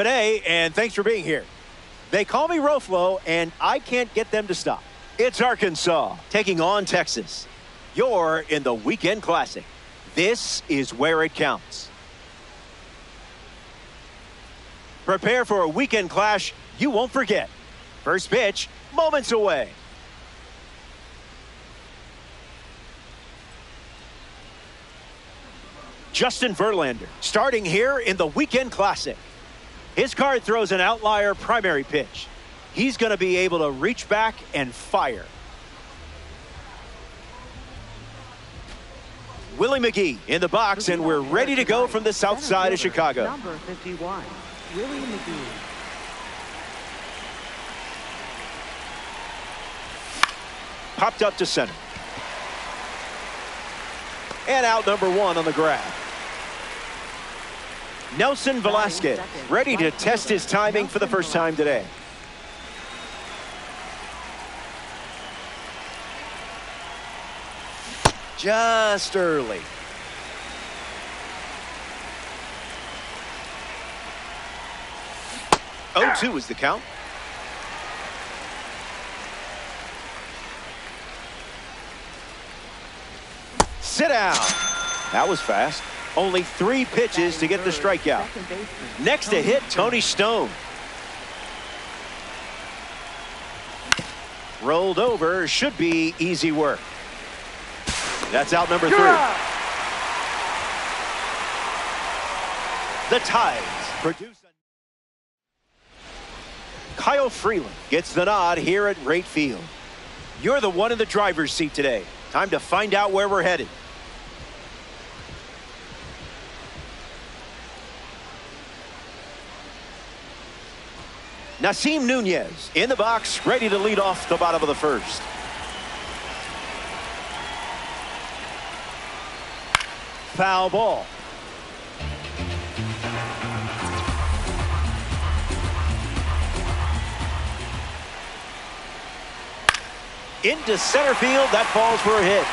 Good day, and thanks for being here. They call me Roflo, and I can't get them to stop. It's Arkansas taking on Texas. You're in the Weekend Classic. This is where it counts. Prepare for a weekend clash you won't forget. First pitch, moments away. Justin Verlander starting here in the Weekend Classic. His card throws an outlier primary pitch. He's going to be able to reach back and fire. Willie McGee in the box, and we're ready to go from the south side of Chicago. Number 51, Willie McGee. Popped up to center. And out number 1 on the grab. Nelson Velasquez ready to test his timing for the first time today. Just early. Oh, 2 is the count. Sit down. That was fast. Only 3 pitches to get the strikeout. Next to hit, Tony Stone. Rolled over, should be easy work. That's out number 3. The Tides produce. Kyle Freeland gets the nod here at Wright Field. You're the one in the driver's seat today. Time to find out where we're headed. Nasim Nunez in the box, ready to lead off the bottom of the first. Foul ball. Into center field, that falls for a hit.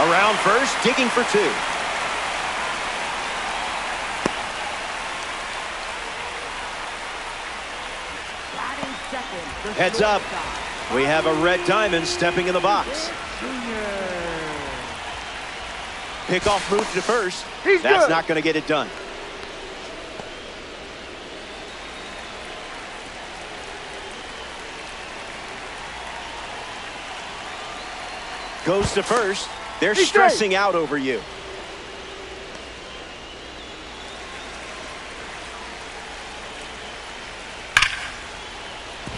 Around first, digging for 2. Heads up. We have a red diamond stepping in the box. Pickoff move to first. That's not going to get it done. Goes to first. They're stressing out over you.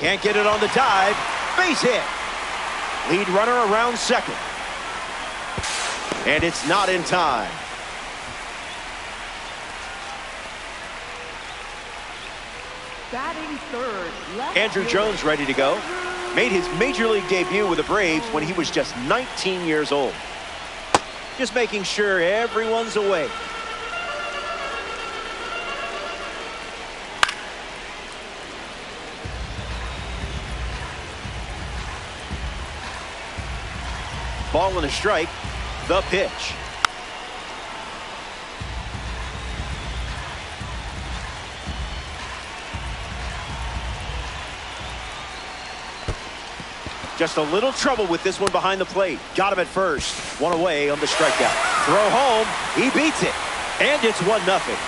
Can't get it on the dive. Base hit. Lead runner around second. And it's not in time. Batting third. Andrew Jones ready to go. Made his major league debut with the Braves when he was just 19 years old. Just making sure everyone's awake. Ball and a strike. The pitch. Just a little trouble with this one behind the plate. Got him at first. 1 away on the strikeout. Throw home. He beats it. And it's 1-0.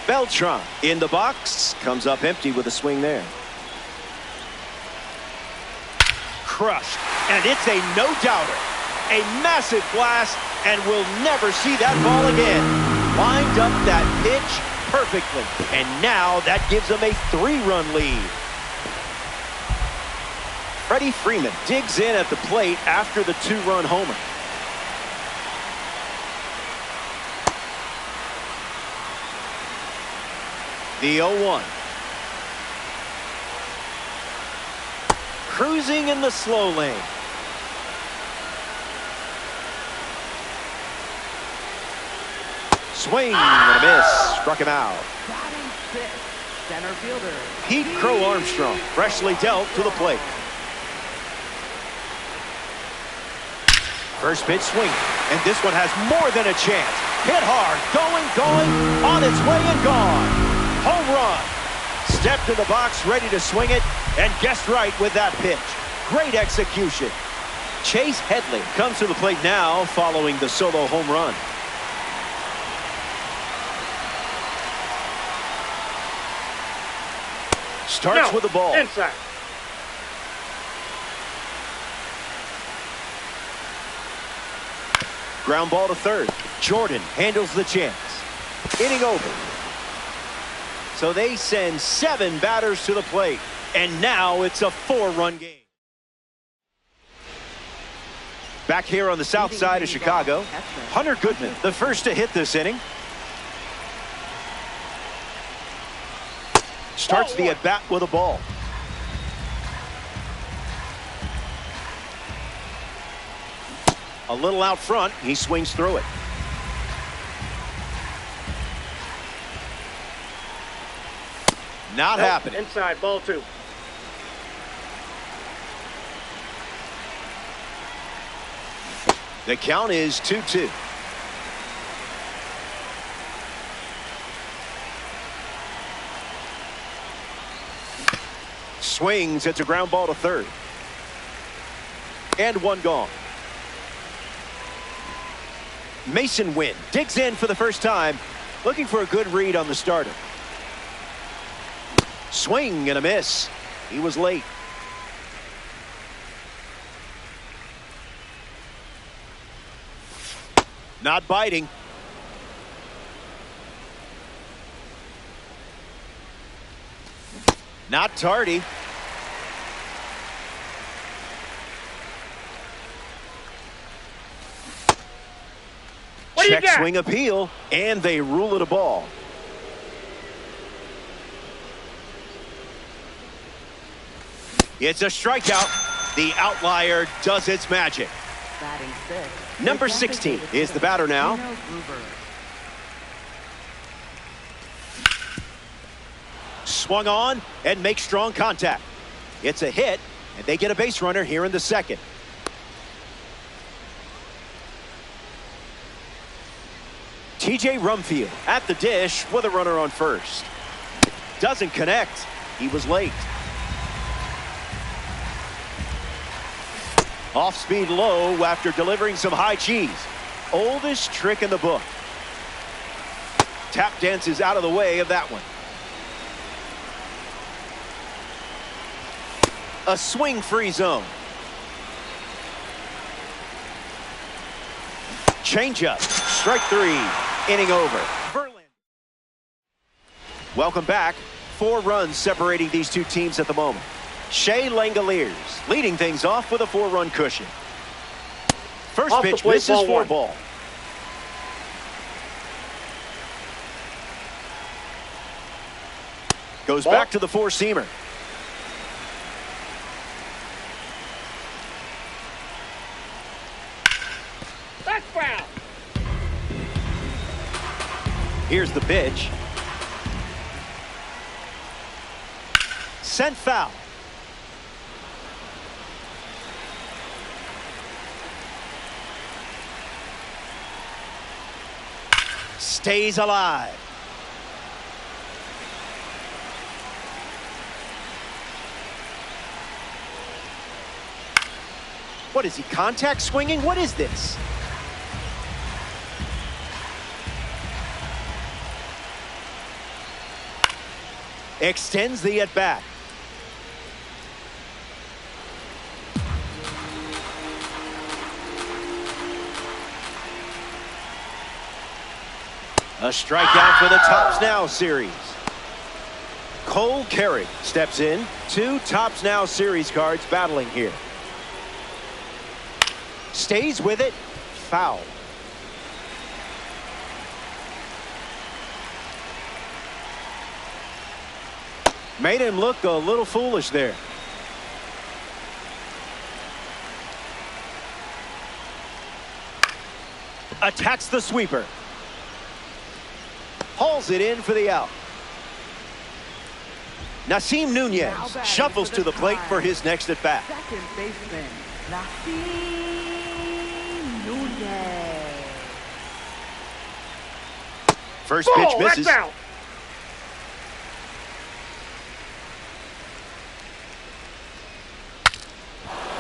Beltran in the box. Comes up empty with a swing there. Crushed. And it's a no-doubter. A massive blast, and we'll never see that ball again. Lined up that pitch perfectly. And now that gives them a 3-run lead. Freddie Freeman digs in at the plate after the 2-run homer. The 0-1. Cruising in the slow lane. Swing and a miss. Struck him out. Center fielder. Pete Crow Armstrong, freshly dealt to the plate. First pitch swing, and this one has more than a chance. Hit hard, going, on its way and gone. Home run. Stepped to the box, ready to swing it, and guessed right with that pitch. Great execution. Chase Headley comes to the plate now following the solo home run. Starts with the ball. Inside. Ground ball to third. Jordan handles the chance. Inning over. So they send 7 batters to the plate. And now it's a 4-run game. Back here on the south side of Chicago, Hunter Goodman, the first to hit this inning. Starts the at-bat with a ball. A little out front, he swings through it. Not happening. Inside, ball 2. The count is 2-2. Swings, it's a ground ball to third. And one gone. Mason Wynn digs in for the first time, looking for a good read on the starter. Swing and a miss. He was late. Not biting. Not tardy. Check swing appeal, and they rule it a ball. It's a strikeout. The outlier does its magic. Batting 6. Number 16 is the batter now. Swung on and makes strong contact. It's a hit, and they get a base runner here in the second. TJ Rumfield at the dish with a runner on first. Doesn't connect. He was late. Off speed low after delivering some high cheese. Oldest trick in the book. Tap dances out of the way of that one. A swing-free zone. Changeup. Strike 3. Inning over. Welcome back. 4 runs separating these two teams at the moment. Shea Langoliers leading things off with a 4-run cushion. First off pitch plate, misses for a ball. ball. Goes back to the 4-seamer. That's foul. Here's the pitch. Sent foul. Stays alive. What is he, contact swinging? What is this? Extends the at-bat. A strikeout for the Tops Now series. Cole Carey steps in. 2 Tops Now series cards battling here. Stays with it. Foul. Made him look a little foolish there. Attacks the sweeper. Hauls it in for the out. Nasim Nunez shuffles to the plate for his next at bat. Second baseman, Nasim Nunez. First pitch misses. That's out.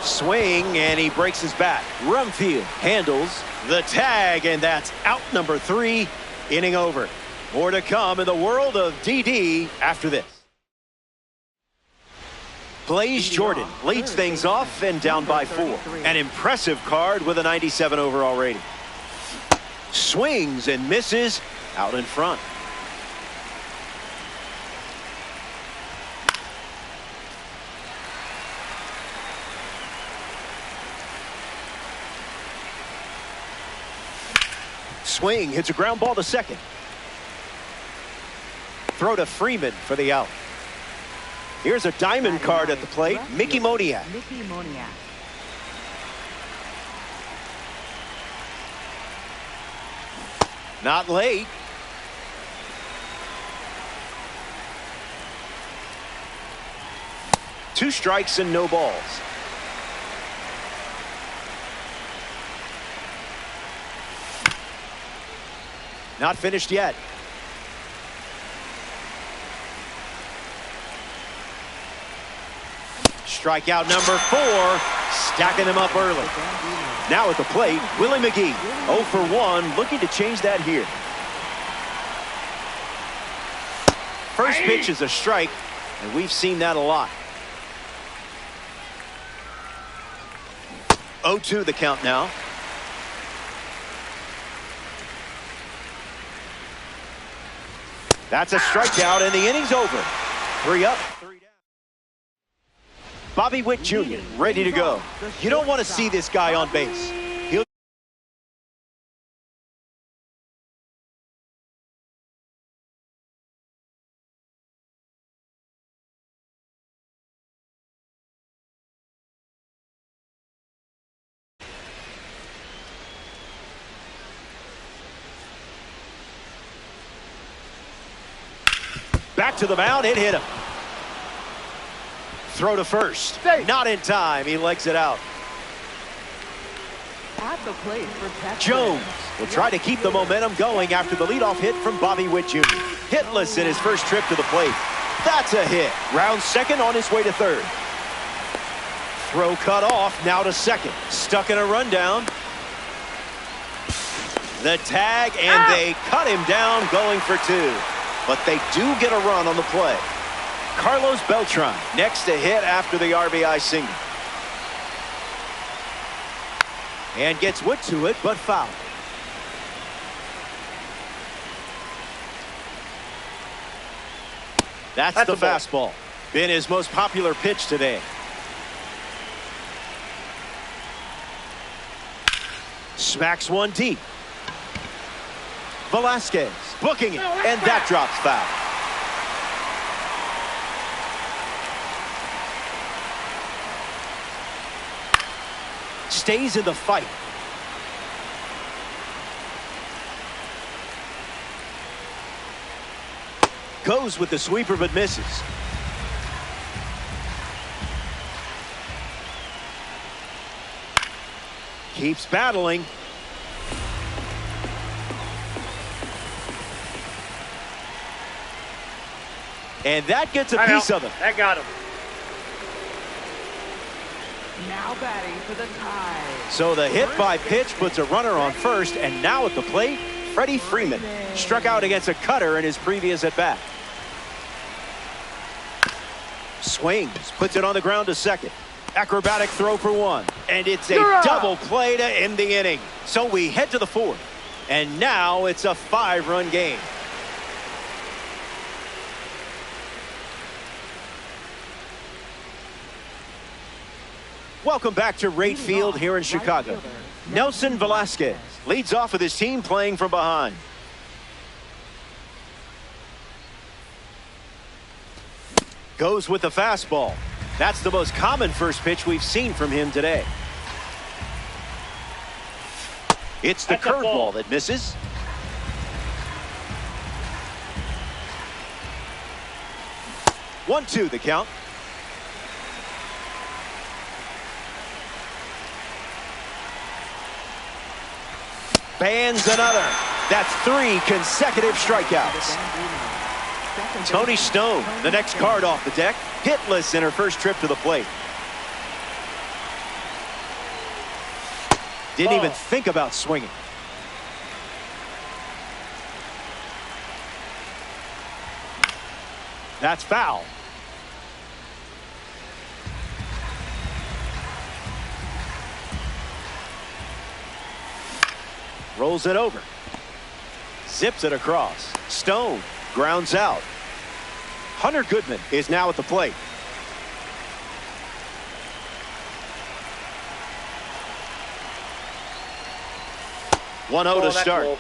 Swing, and he breaks his bat. Rumfield handles the tag, and that's out number 3. Inning over. More to come in the world of DD after this. Blaze Jordan leads things off and down by 4. An impressive card with a 97 overall rating. Swings and misses out in front. Swing, hits a ground ball to second. Throw to Freeman for the out. Here's a diamond card at the plate, Mickey Moniak. Mickey Moniak. Not late. Two strikes and no balls. Not finished yet. Strikeout number 4, stacking him up early. Now at the plate, Willie McGee, 0 for 1, looking to change that here. First pitch is a strike, and we've seen that a lot. 0-2 the count now. That's a strikeout, and the inning's over. 3 up, 3 down. Bobby Witt Jr. ready to go. You don't want to see this guy on base. He'll back to the mound, it hit him. Throw to first. Not in time. He legs it out. At the plate for Texas, Jones will try to keep the momentum going after the leadoff hit from Bobby Witt Jr. Hitless in his first trip to the plate. That's a hit. Round second on his way to third. Throw cut off. Now to second. Stuck in a rundown. The tag, and they cut him down going for 2. But they do get a run on the play. Carlos Beltran next to hit after the RBI single. And gets Witt to it, but foul. That's the fastball. Been his most popular pitch today. Smacks one deep. Velasquez booking it, and that drops foul. Stays in the fight. Goes with the sweeper but misses. Keeps battling. And that gets a piece of him. That got him. now batting for the tie. So the hit by pitch puts a runner on first, and now at the plate, Freddie Freeman struck out against a cutter in his previous at-bat. Swings, puts it on the ground to second. Acrobatic throw for one, and it's a double play to end the inning. So we head to the fourth, and now it's a 5-run game. Welcome back to Rate Field here in Chicago. Nelson Velasquez leads off with his team playing from behind. Goes with the fastball. That's the most common first pitch we've seen from him today. It's the curveball that misses. 1-2 the count. Bans another. That's 3 consecutive strikeouts. Tony Stone, the next card off the deck, hitless in her first trip to the plate. Didn't even think about swinging. That's foul. Rolls it over. Zips it across. Stone grounds out. Hunter Goodman is now at the plate. One 0 to start. Low.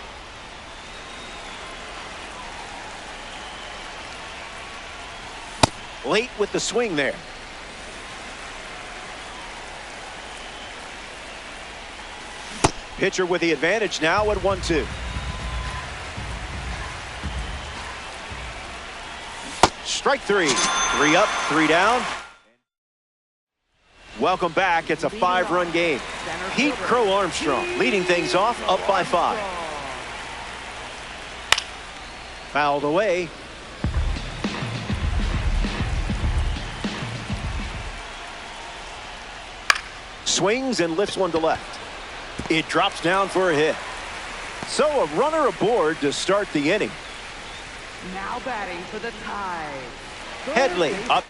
Late with the swing there. Pitcher with the advantage now at 1-2. Strike 3. 3 up, 3 down. Welcome back. It's a 5-run game. Pete Crow Armstrong leading things off, up by 5. Fouled away. Swings and lifts one to left. It drops down for a hit. So a runner aboard to start the inning. Now batting for the tie. Headley up.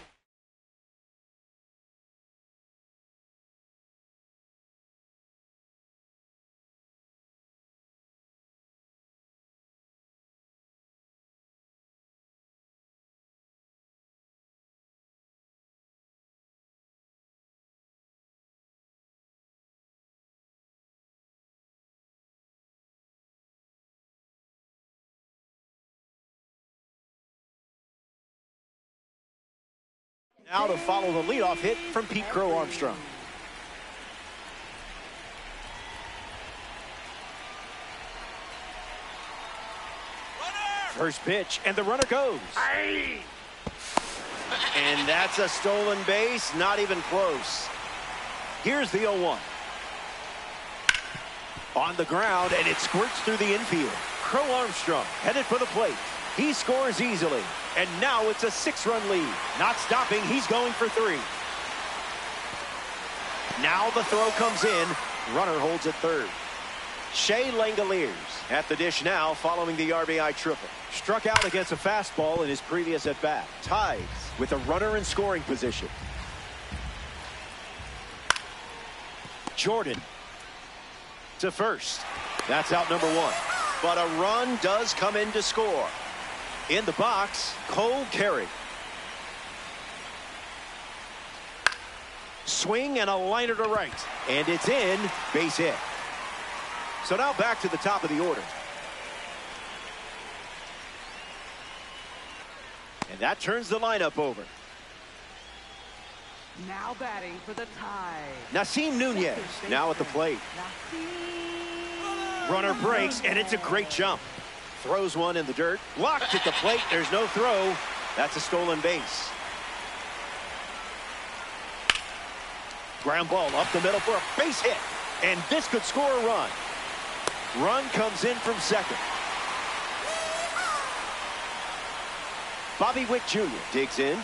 Now to follow the leadoff hit from Pete Crow Armstrong. First pitch, and the runner goes. Aye. And that's a stolen base, not even close. Here's the 0-1. On the ground, and it squirts through the infield. Crow Armstrong headed for the plate. He scores easily, and now it's a 6-run lead. Not stopping, he's going for 3. Now the throw comes in. Runner holds at third. Shea Langoliers at the dish now following the RBI triple. Struck out against a fastball in his previous at-bat. Ties with a runner in scoring position. Jordan to first. That's out number 1. But a run does come in to score. In the box, Cole Carey. Swing and a liner to right. And it's in, base hit. So now back to the top of the order. And that turns the lineup over. Now batting for the tie. Nasim Nunez now at the plate. Runner breaks, and it's a great jump. Throws one in the dirt. Blocked at the plate. There's no throw. That's a stolen base. Ground ball up the middle for a base hit. And this could score a run. Run comes in from second. Bobby Wick Jr. digs in.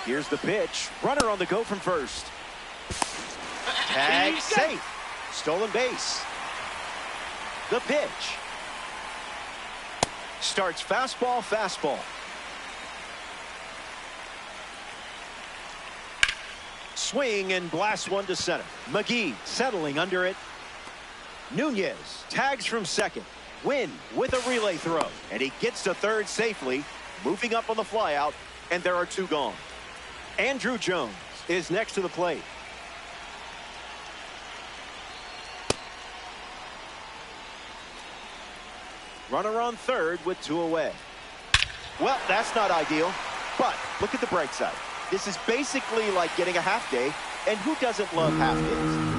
Here's the pitch. Runner on the go from first. Tag safe. Stolen base. The pitch. Starts fastball, fastball. Swing and blasts one to center. McGee settling under it. Nunez tags from second. Wynn with a relay throw. And he gets to third safely. Moving up on the flyout. And there are 2 gone. Andrew Jones is next to the plate. Runner on third with 2 away. Well, that's not ideal, but look at the bright side. This is basically like getting a half day, and who doesn't love half days?